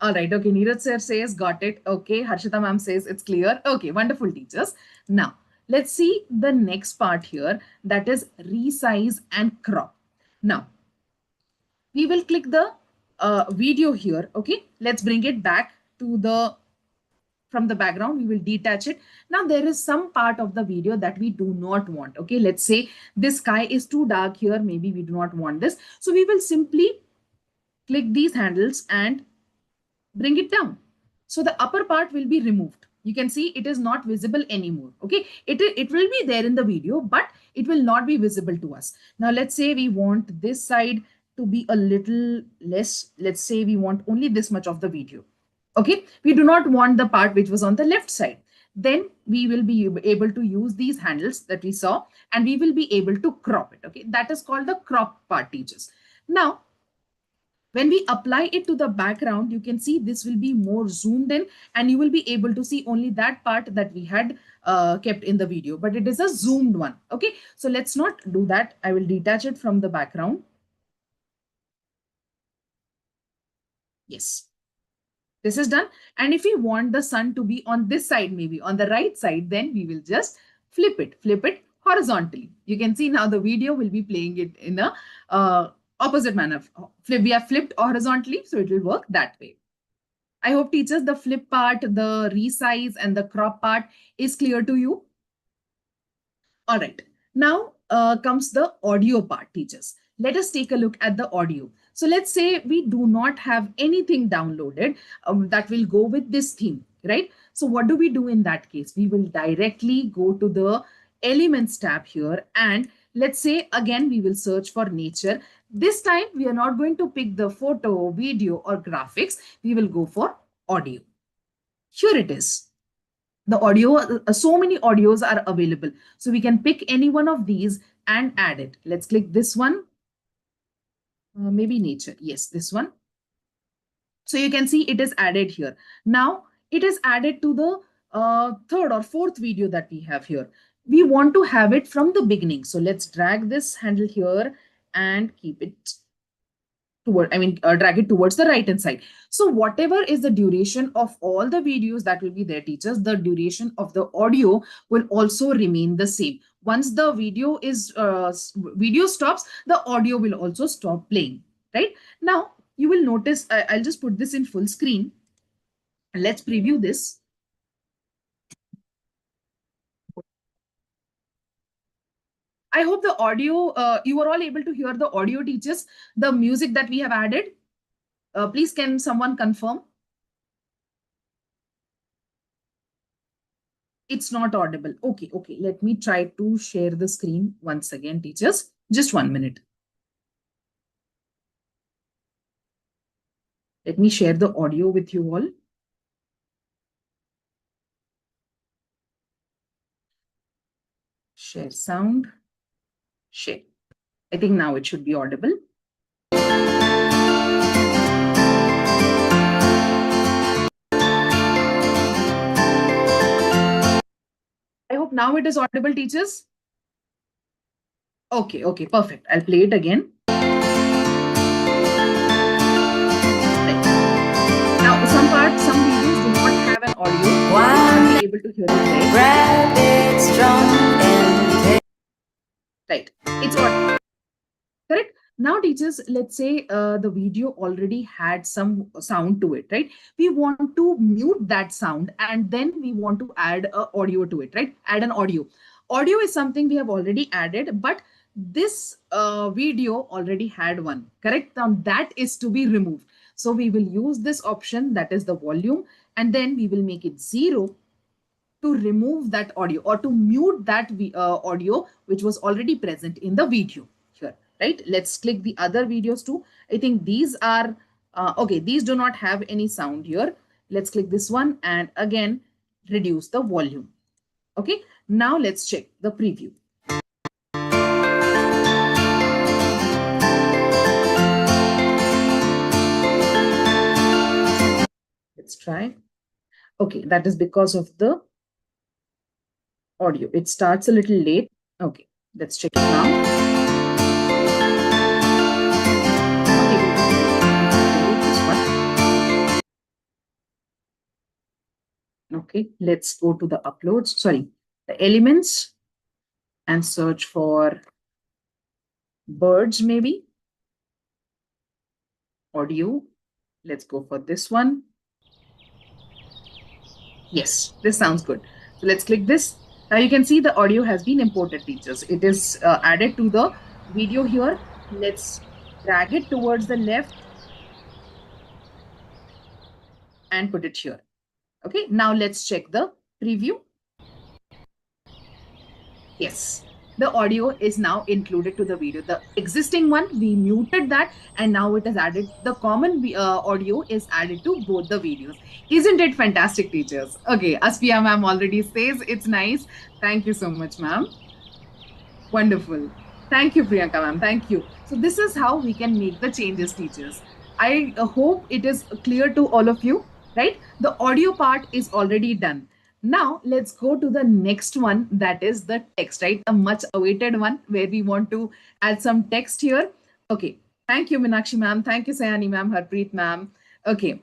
All right. Okay. Neeraj sir says, got it. Okay. Harshita ma'am says it's clear. Okay. Wonderful, teachers. Now, let's see the next part here. That is resize and crop. Now, we will click the video here. Okay. Let's bring it back to the from the background. We will detach it. Now, there is some part of the video that we do not want. Okay. Let's say this sky is too dark here. Maybe we do not want this. So we will simply click these handles and bring it down. So the upper part will be removed. You can see it is not visible anymore. Okay, it will be there in the video, but it will not be visible to us. Now let's say we want this side to be a little less. Let's say we want only this much of the video. Okay, we do not want the part which was on the left side. Then we will be able to use these handles that we saw and we will be able to crop it. Okay, that is called the crop part, teachers. Now, when we apply it to the background, you can see this will be more zoomed in and you will be able to see only that part that we had kept in the video, but it is a zoomed one. Okay, so let's not do that. I will detach it from the background. Yes, this is done. And if we want the sun to be on this side, maybe on the right side, then we will just flip it horizontally. You can see now the video will be playing it in a opposite manner. We have flipped horizontally, so it will work that way. I hope teachers, the flip part, the resize and the crop part is clear to you. All right. Now comes the audio part, teachers. Let us take a look at the audio. So let's say we do not have anything downloaded that will go with this theme, right? So what do we do in that case? We will directly go to the Elements tab here and let's say again we will search for nature. This time we are not going to pick the photo, video or graphics. We will go for audio. Here it is. The audio, so many audios are available. So we can pick any one of these and add it. Let's click this one. Maybe nature. Yes, this one. So you can see it is added here. Now it is added to the third or fourth video that we have here. We want to have it from the beginning. So let's drag this handle here and keep it drag it towards the right hand side. So whatever is the duration of all the videos that will be there, teachers, the duration of the audio will also remain the same. Once the video stops, the audio will also stop playing, right? Now you will notice, I'll just put this in full screen. Let's preview this. I hope the audio, you are all able to hear the audio, teachers, the music that we have added. Please, can someone confirm? It's not audible. Okay, okay. Let me try to share the screen once again, teachers. Just 1 minute. Let me share the audio with you all. Share sound. Share. I think now it should be audible. I hope now it is audible, teachers. Okay, okay, perfect. I'll play it again. Right. Now, some videos do not have an audio. You will not be able to hear it, right? Rabbits jump and right. It's audible. Correct. Now, teachers, let's say the video already had some sound to it, right? We want to mute that sound and then we want to add audio to it, right? Add an audio. Audio is something we have already added, but this video already had one, correct? Now that is to be removed. So we will use this option, that is the volume, and then we will make it 0 to remove that audio or to mute that audio which was already present in the video here, right? Let's click the other videos too. I think these are okay, these do not have any sound here. Let's click this one and again reduce the volume. Okay, now let's check the preview. Let's try. Okay, that is because of the audio. It starts a little late. Okay, let's check it now. Okay, let's go to the uploads, sorry, the elements and search for birds, maybe. Audio. Let's go for this one. Yes, this sounds good. So let's click this. Now you can see the audio has been imported, teachers. It is added to the video here. Let's drag it towards the left and put it here. Okay, now let's check the preview. Yes, the audio is now included to the video. The existing one, we muted that and now it is added. The common audio is added to both the videos. Isn't it fantastic, teachers? Okay, Aspia ma'am already says it's nice. Thank you so much, ma'am. Wonderful. Thank you, Priyanka ma'am. Thank you. So this is how we can make the changes, teachers. I hope it is clear to all of you, right? The audio part is already done. Now let's go to the next one, that is the text, right? A much awaited one where we want to add some text here. Okay. Thank you, Minakshi ma'am. Thank you, Sayani ma'am, Harpreet ma'am. Okay.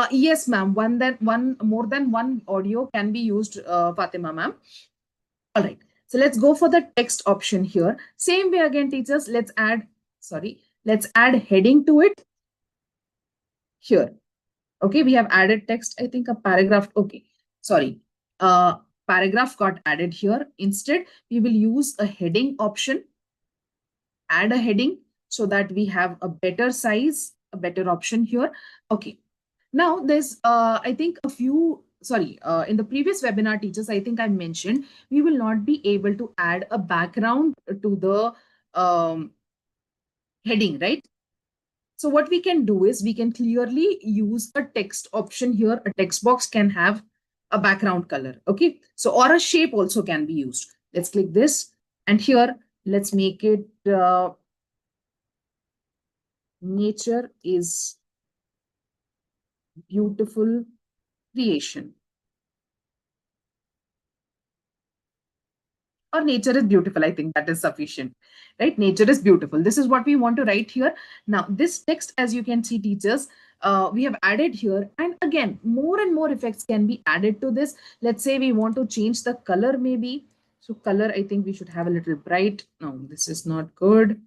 Yes, ma'am. More than one audio can be used, Fatima ma'am. All right. So let's go for the text option here. Same way again, teachers. Let's add heading to it here. Okay, we have added text. I think a paragraph. Okay, sorry. Paragraph got added here. Instead, we will use a heading option. Add a heading so that we have a better size, a better option here. Okay. Now there's, I think in the previous webinar, teachers, I think I mentioned, we will not be able to add a background to the heading, right? So what we can do is we can clearly use a text option here. A text box can have a background color. Okay. So, or a shape also can be used. Let's click this. And here, let's make it nature is beautiful creation. Or nature is beautiful. I think that is sufficient, right? Nature is beautiful. This is what we want to write here. Now, this text, as you can see, teachers, we have added here. And again, more and more effects can be added to this. Let's say we want to change the color maybe. So color, I think we should have a little bright. No, this is not good.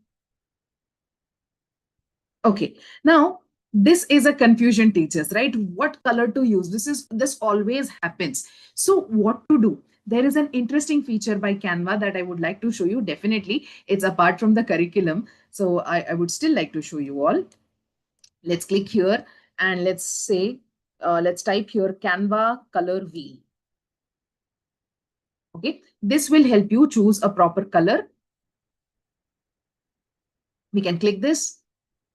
Okay, now this is a confusion, teachers, right? What color to use? This always happens. So what to do? There is an interesting feature by Canva that I would like to show you. Definitely, it's apart from the curriculum. So I would still like to show you all. Let's click here and let's say, let's type here Canva color wheel. Okay, this will help you choose a proper color. We can click this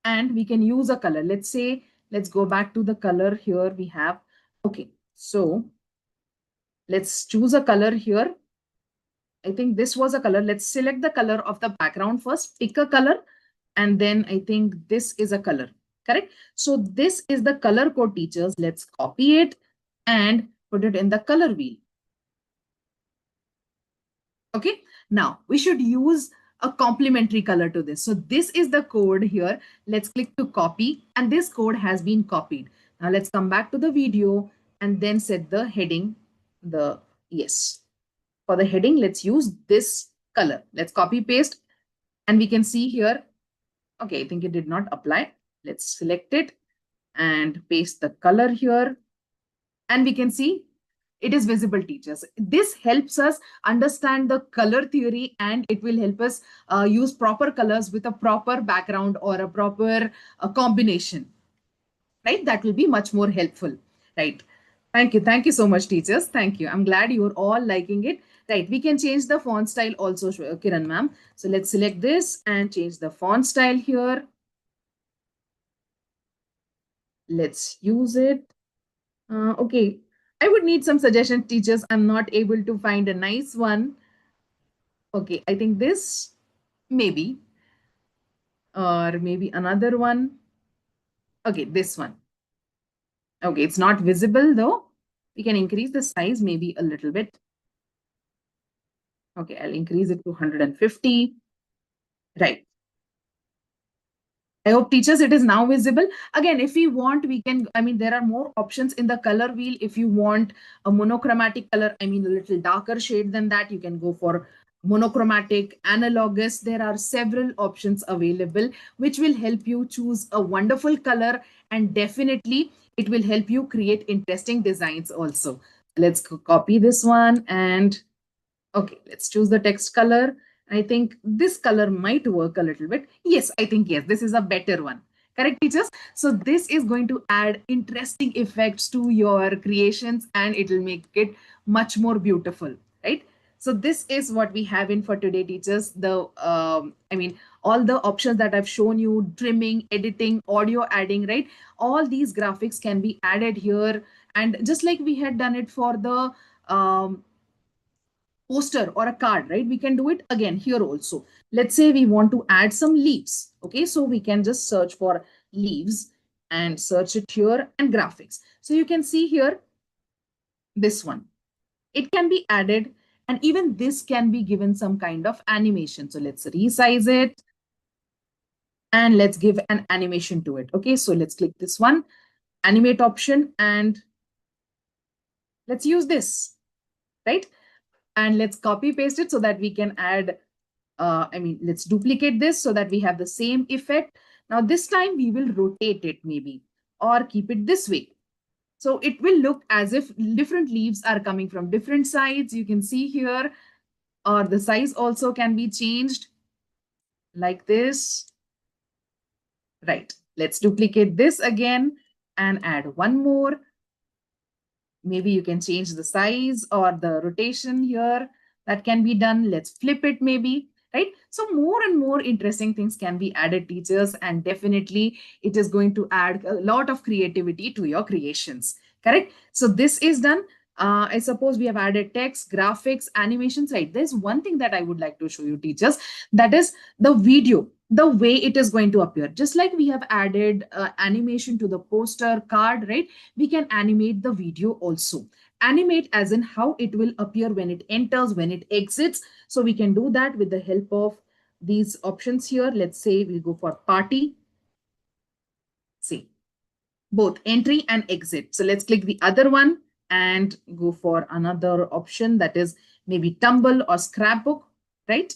and we can use a color. Let's say, let's go back to the color here we have. Okay, so let's choose a color here. I think this was a color. Let's select the color of the background first, pick a color, and then I think this is a color. correct? So this is the color code, teachers. Let's copy it and put it in the color wheel. Okay, now we should use a complementary color to this. So this is the code here. Let's click to copy, and this code has been copied. Now let's come back to the video and then set the heading. Yes, for the heading, let's use this color. Let's copy paste, and we can see here. Okay, I think it did not apply. Let's select it and paste the color here. And we can see it is visible, teachers. This helps us understand the color theory, and it will help us use proper colors with a proper background or a proper combination, right? That will be much more helpful, right? Thank you. Thank you so much, teachers. Thank you. I'm glad you're all liking it. Right. We can change the font style also, Kiran ma'am. So let's select this and change the font style here. Let's use it. Okay. I would need some suggestion, teachers. I'm not able to find a nice one. Okay, I think this maybe, or maybe another one. Okay, this one. Okay, it's not visible though. We can increase the size maybe a little bit. Okay, I'll increase it to 150. Right. I hope, teachers, it is now visible. Again, if we want, we can, I mean, there are more options in the color wheel. If you want a monochromatic color, I mean, a little darker shade than that, you can go for monochromatic, analogous. There are several options available, which will help you choose a wonderful color. And definitely, it will help you create interesting designs also. Let's copy this one and okay, let's choose the text color. I think this color might work a little bit. Yes, I think yes, this is a better one. Correct, teachers? So this is going to add interesting effects to your creations, and it will make it much more beautiful, right? So this is what we have in for today, teachers. I mean, all the options that I've shown you, trimming, editing, audio adding, right? All these graphics can be added here. And just like we had done it for the poster or a card, right? We can do it again here also. Let's say we want to add some leaves. Okay, so we can just search for leaves and search it here and graphics. So you can see here this one. It can be added, and even this can be given some kind of animation. So let's resize it and let's give an animation to it. Okay, so let's click this one, animate option, and let's use this, right? And let's copy paste it so that we can add, let's duplicate this so that we have the same effect. Now this time we will rotate it maybe or keep it this way. So it will look as if different leaves are coming from different sides. You can see here, or the size also can be changed like this. Right. Let's duplicate this again and add one more. Maybe you can change the size or the rotation here. That can be done. Let's flip it maybe, right? So more and more interesting things can be added, teachers, and definitely it is going to add a lot of creativity to your creations, correct? So this is done. I suppose we have added text, graphics, animations, right? There's one thing that I would like to show you, teachers, that is the video, the way it is going to appear. Just like we have added animation to the poster card, right? We can animate the video also. Animate as in how it will appear when it enters, when it exits. So we can do that with the help of these options here. Let's say we go for party. See, both entry and exit. So let's click the other one and go for another option, that is maybe tumble or scrapbook, right?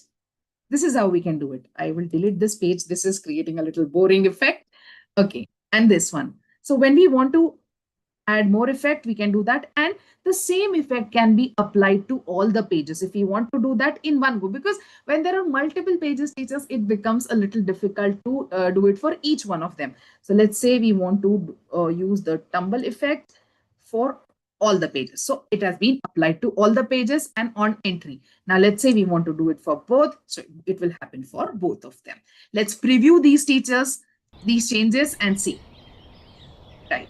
This is how we can do it. I will delete this page. This is creating a little boring effect. Okay, and this one. So when we want to add more effect, we can do that. And the same effect can be applied to all the pages if we want to do that in one go. Because when there are multiple pages, teachers, it becomes a little difficult to do it for each one of them. So let's say we want to use the tumble effect for all the pages. So it has been applied to all the pages and on entry. Now let's say we want to do it for both. So it will happen for both of them. Let's preview these, teachers, these changes, and see. Right.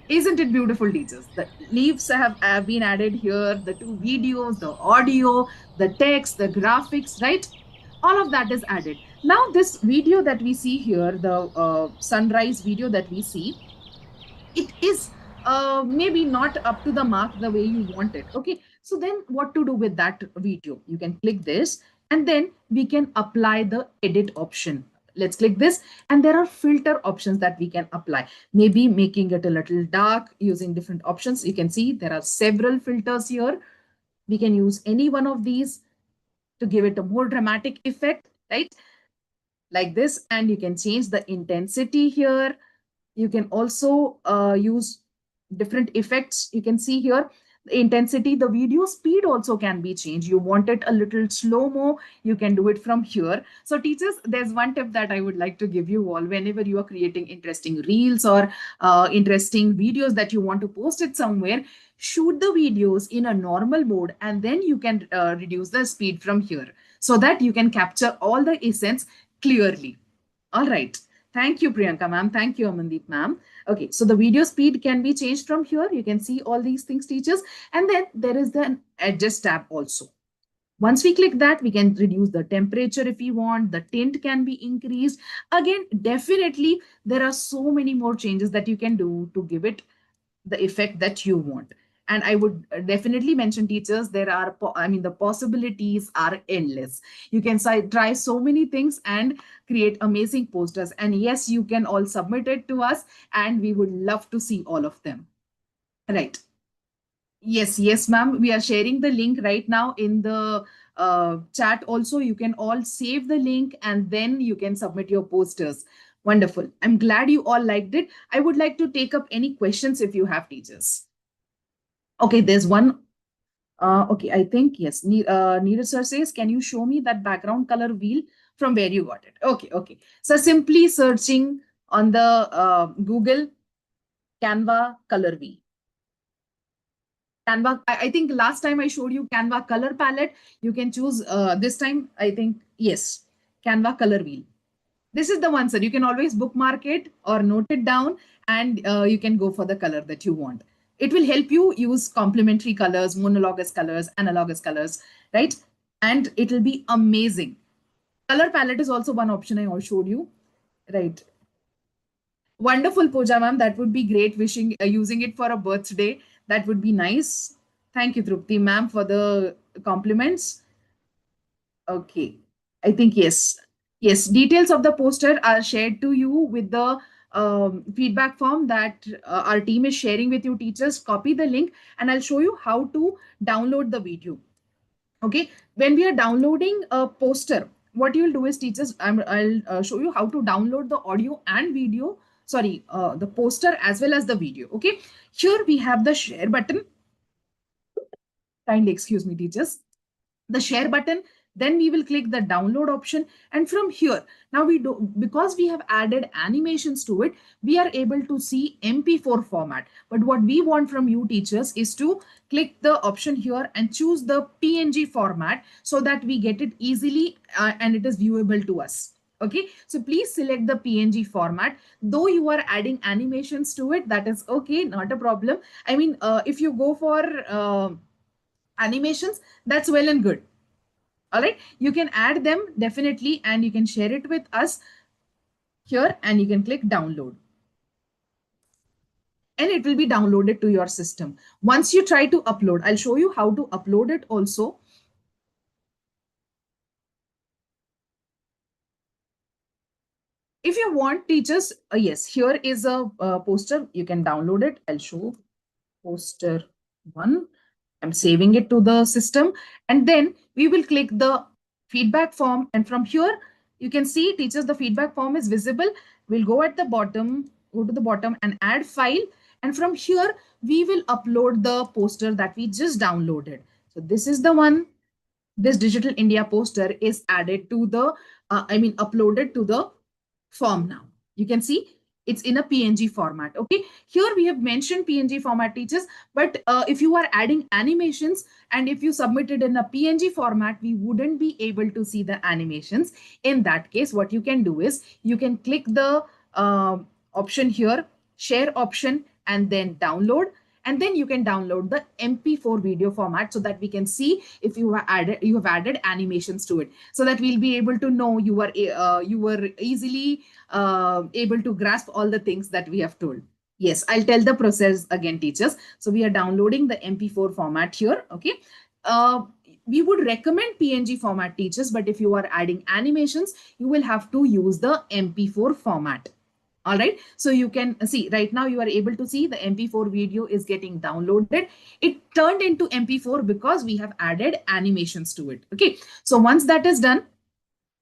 Isn't it beautiful, teachers? The leaves have been added here, the two videos, the audio, the text, the graphics, right? All of that is added. Now this video that we see here, the sunrise video that we see, it is maybe not up to the mark the way you want it. Okay, so then what to do with that video? You can click this and then we can apply the edit option. Let's click this, and there are filter options that we can apply. Maybe making it a little dark using different options. You can see there are several filters here. We can use any one of these to give it a more dramatic effect, right? Like this. And you can change the intensity here. You can also use different effects. You can see here the intensity, the video speed also can be changed. You want it a little slow-mo, you can do it from here. So teachers, there's one tip that I would like to give you all. Whenever you are creating interesting reels or interesting videos that you want to post it somewhere, shoot the videos in a normal mode, and then you can reduce the speed from here so that you can capture all the essence clearly. All right. Thank you, Priyanka ma'am. Thank you, Amandeep ma'am. Okay, so the video speed can be changed from here. You can see all these things, teachers. And then there is the adjust tab also. Once we click that, we can reduce the temperature if we want. The tint can be increased. Again, definitely, there are so many more changes that you can do to give it the effect that you want. And I would definitely mention, teachers, there are, I mean, the possibilities are endless. You can try so many things and create amazing posters. And yes, you can all submit it to us, and we would love to see all of them. Right. Yes, ma'am. We are sharing the link right now in the chat. Also, you can all save the link and then you can submit your posters. Wonderful. I'm glad you all liked it. I would like to take up any questions if you have, teachers. Okay, there's one. Okay, I think yes. Neeraj sir says, can you show me that background color wheel from where you got it? Okay. So simply searching on the Google Canva color wheel. Canva, I think last time I showed you Canva color palette. You can choose this time, I think, yes, Canva color wheel. This is the one, sir. You can always bookmark it or note it down, and you can go for the color that you want. It will help you use complementary colors, monologous colors, analogous colors, right? And it will be amazing. Color palette is also one option I showed you, right? Wonderful, Pooja ma'am. That would be great. Wishing using it for a birthday. That would be nice. Thank you, Trupti ma'am, for the compliments. Okay. I think yes. Yes. Details of the poster are shared to you with the feedback form that our team is sharing with you, teachers. Copy the link and I'll show you how to download the video. Okay. When we are downloading a poster, what you'll do is, teachers, I'll show you how to download the audio and video. Sorry, the poster as well as the video. Okay. Here we have the share button. Kindly excuse me, teachers. The share button, then we will click the download option, and from here now we do, because we have added animations to it, we are able to see mp4 format. But what we want from you, teachers, is to click the option here and choose the png format so that we get it easily and it is viewable to us. Okay, so please select the png format. Though you are adding animations to it, that is okay, not a problem. I mean, if you go for animations, that's well and good. All right, you can add them definitely, and you can share it with us here, and you can click download, and it will be downloaded to your system. Once you try to upload, I'll show you how to upload it also. If you want, teachers, yes, here is a poster. You can download it. I'll show poster one. I'm saving it to the system, and then we will click the feedback form. And from here, you can see, teachers, the feedback form is visible. We'll go at the bottom, go to the bottom and add file. And from here, we will upload the poster that we just downloaded. So this is the one. This Digital India poster is added to the, uploaded to the form now. You can see it's in a PNG format. Okay, here we have mentioned PNG format, teachers, but if you are adding animations and if you submit it in a PNG format, we wouldn't be able to see the animations. In that case, what you can do is you can click the option here, share option, and then download. and then you can download the MP4 video format so that we can see if you have added animations to it, so that we'll be able to know you were easily able to grasp all the things that we have told. Yes, I'll tell the process again, teachers. So we are downloading the MP4 format here. Okay. Uh, we would recommend PNG format, teachers, but if you are adding animations, you will have to use the MP4 format. All right. So you can see right now you are able to see the MP4 video is getting downloaded. It turned into MP4 because we have added animations to it. Okay. So once that is done,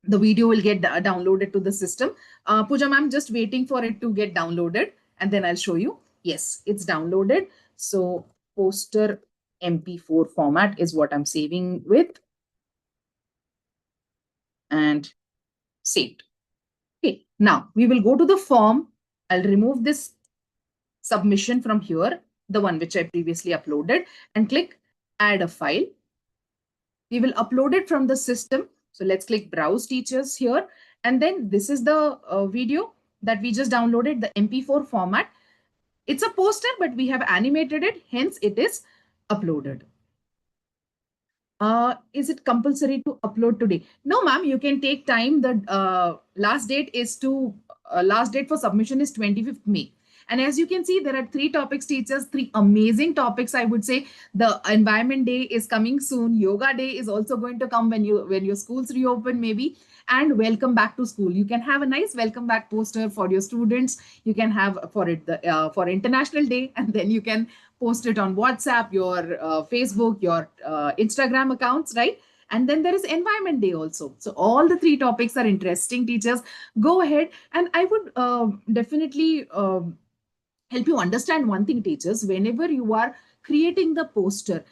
the video will get downloaded to the system. Pooja ma'am, just waiting for it to get downloaded and then I'll show you. Yes, it's downloaded. So poster MP4 format is what I'm saving with and saved. Okay, now we will go to the form. I'll remove this submission from here, the one which I previously uploaded, and click add a file. We will upload it from the system. So let's click browse teachers here. And then this is the video that we just downloaded, the MP4 format. It's a poster, but we have animated it. Hence, it is uploaded. Is it compulsory to upload today? No, ma'am, you can take time. The last date for submission is 25th May. And as you can see, there are 3 topics, teachers, 3 amazing topics. I would say the environment day is coming soon. Yoga day is also going to come when your schools reopen, maybe. And welcome back to school. You can have a nice welcome back poster for your students. You can have for it for International Day, and then you can post it on WhatsApp, your Facebook, your Instagram accounts, right? And then there is Environment Day also. So all the 3 topics are interesting, teachers. Go ahead, and I would definitely help you understand one thing, teachers. Whenever you are creating the poster,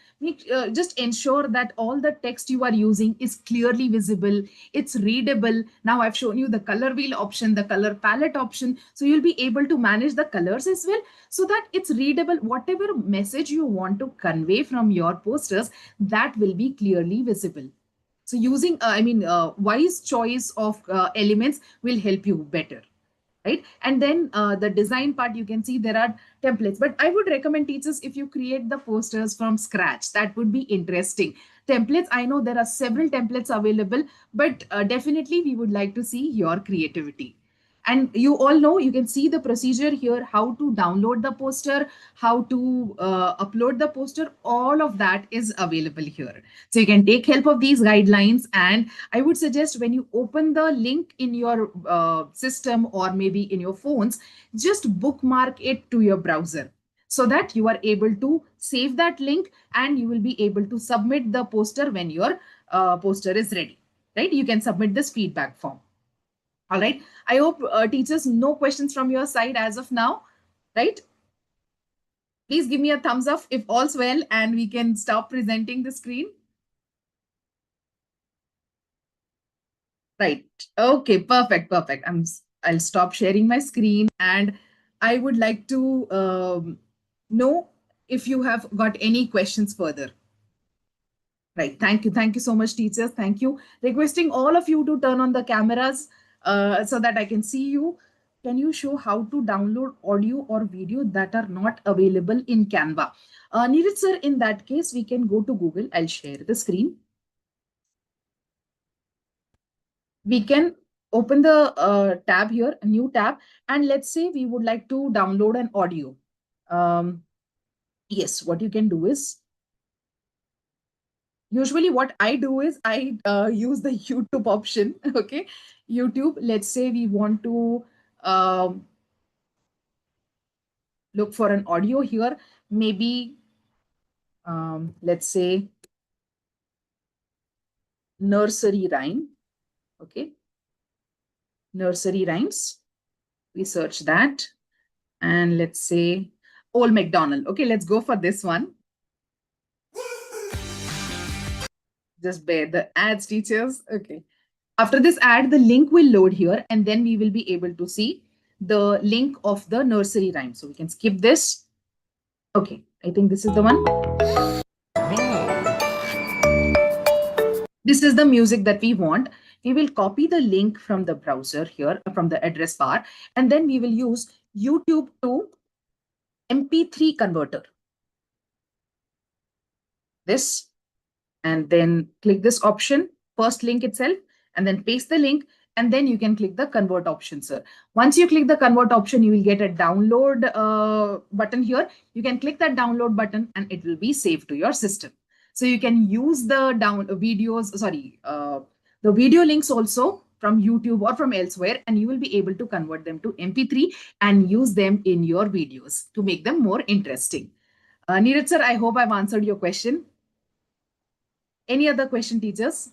just ensure that all the text you are using is clearly visible, it's readable. Now I've shown you the color wheel option, the color palette option, so you'll be able to manage the colors as well, so that it's readable. Whatever message you want to convey from your posters, that will be clearly visible. So using wise choice of elements will help you better, right? And then the design part, you can see there are templates, but I would recommend, teachers, if you create the posters from scratch, that would be interesting. Templates, I know there are several templates available, but definitely we would like to see your creativity. And you all know, you can see the procedure here, how to download the poster, how to upload the poster, all of that is available here. So you can take help of these guidelines. And I would suggest when you open the link in your system or maybe in your phones, just bookmark it to your browser so that you are able to save that link and you will be able to submit the poster when your poster is ready, right? You can submit this feedback form. All right. I hope teachers, no questions from your side as of now, right? Please give me a thumbs up if all's well and we can stop presenting the screen. Right. Okay, perfect, perfect. I'll stop sharing my screen and I would like to know if you have got any questions further. Right. Thank you. Thank you so much, teachers. Thank you. Requesting all of you to turn on the cameras so that I can see you. Can you show how to download audio or video that are not available in Canva? Neeraj sir, in that case, we can go to Google. I'll share the screen. We can open the tab here, a new tab, and let's say we would like to download an audio. Yes, what you can do is, usually what I do is I use the YouTube option. Okay, YouTube, let's say we want to look for an audio here, maybe let's say nursery rhyme. Okay, nursery rhymes. We search that and let's say Old MacDonald. Okay, let's go for this one. Just bear the ads, teachers. Okay. After this ad, the link will load here and then we will be able to see the link of the nursery rhyme. So we can skip this. Okay, I think this is the one. This is the music that we want. We will copy the link from the browser here, from the address bar, and then we will use YouTube to MP3 converter. this, and then click this option, first link itself, and then paste the link, and then you can click the convert option, sir. Once you click the convert option, you will get a download button here. You can click that download button and it will be saved to your system. So you can use the the video links also from YouTube or from elsewhere, and you will be able to convert them to MP3 and use them in your videos to make them more interesting. Neeraj sir, I hope I've answered your question. Any other question, teachers?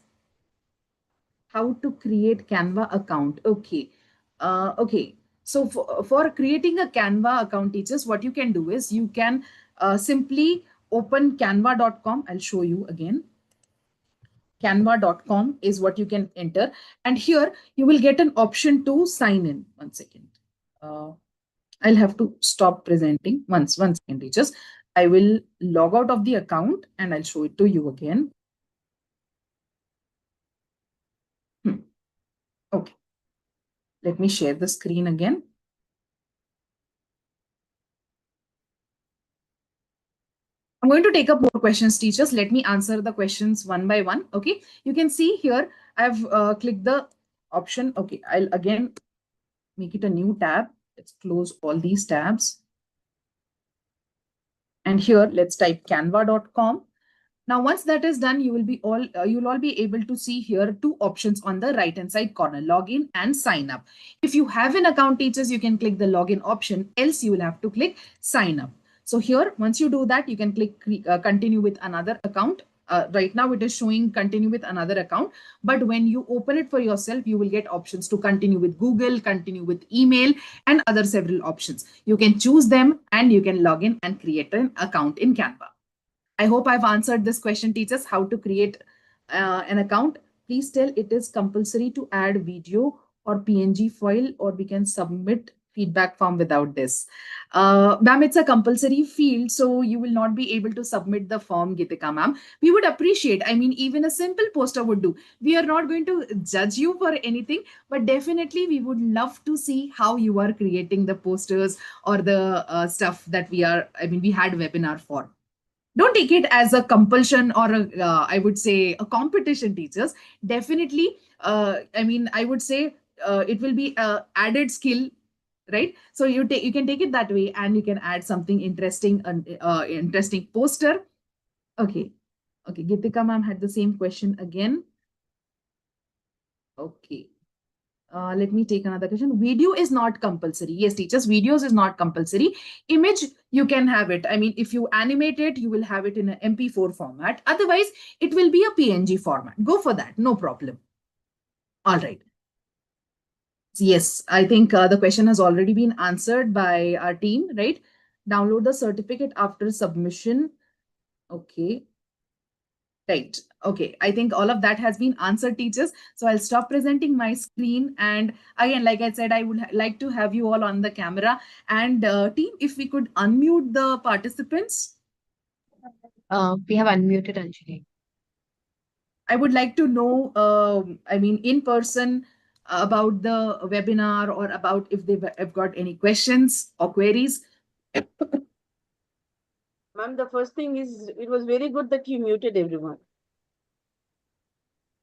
How to create Canva account? Okay. Okay. So for creating a Canva account, teachers, what you can do is you can simply open canva.com. I'll show you again. Canva.com is what you can enter. And here you will get an option to sign in. One second. Uh, I'll have to stop presenting. One second, teachers. I will log out of the account and I'll show it to you again. Okay. Let me share the screen again. I'm going to take up more questions, teachers. Let me answer the questions one by one. Okay. You can see here, I've clicked the option. Okay. I'll again make it a new tab. Let's close all these tabs. And here, let's type canva.com. Now, once that is done, you'll all be able to see here two options on the right hand side corner, login and sign up. If you have an account, teachers, you can click the login option, else you will have to click sign up. So here, once you do that, you can click continue with another account. Right now it is showing continue with another account, but when you open it for yourself, you will get options to continue with Google, continue with email, and other several options. You can choose them and you can log in and create an account in Canva. I hope I've answered this question, teachers, how to create an account. Please tell it is compulsory to add video or PNG file, or we can submit feedback form without this. Ma'am, it's a compulsory field, so you will not be able to submit the form, Gitika ma'am. We would appreciate, I mean, even a simple poster would do. We are not going to judge you for anything, but definitely we would love to see how you are creating the posters or the stuff that we had webinar for. Don't take it as a compulsion or I would say a competition, teachers. Definitely, I would say it will be a added skill, right? So you can take it that way and you can add something interesting, interesting poster. Okay. Okay, Gitika ma'am had the same question again. Okay. Let me take another question. Video is not compulsory. Yes, teachers, videos is not compulsory. Image, you can have it. I mean, if you animate it, you will have it in an MP4 format. Otherwise, it will be a PNG format. Go for that. No problem. All right. Yes, I think the question has already been answered by our team, right? Download the certificate after submission. Okay. Right. Okay. I think all of that has been answered, teachers. So I'll stop presenting my screen. And again, like I said, I would like to have you all on the camera. And team, if we could unmute the participants. We have unmuted Anjali. I would like to know, in person about the webinar or about if they've have got any questions or queries. Ma'am, the first thing is it was very good that you muted everyone.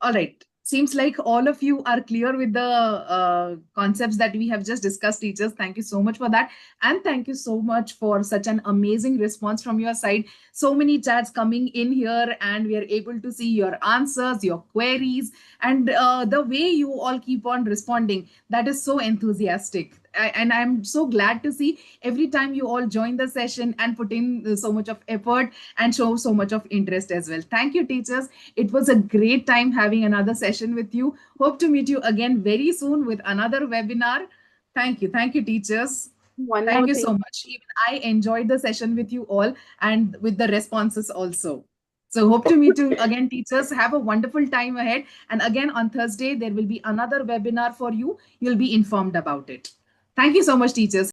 All right. Seems like all of you are clear with the concepts that we have just discussed, teachers. Thank you so much for that. And thank you so much for such an amazing response from your side. So many chats coming in here, and we are able to see your answers, your queries, and the way you all keep on responding. That is so enthusiastic. And I'm so glad to see every time you all join the session and put in so much of effort and show so much of interest as well. Thank you, teachers. It was a great time having another session with you. Hope to meet you again very soon with another webinar. Thank you. Thank you, teachers. Thank you so much. Even I enjoyed the session with you all and with the responses also. So hope to meet you again, teachers. Have a wonderful time ahead. And again, on Thursday, there will be another webinar for you. You'll be informed about it. Thank you so much, teachers.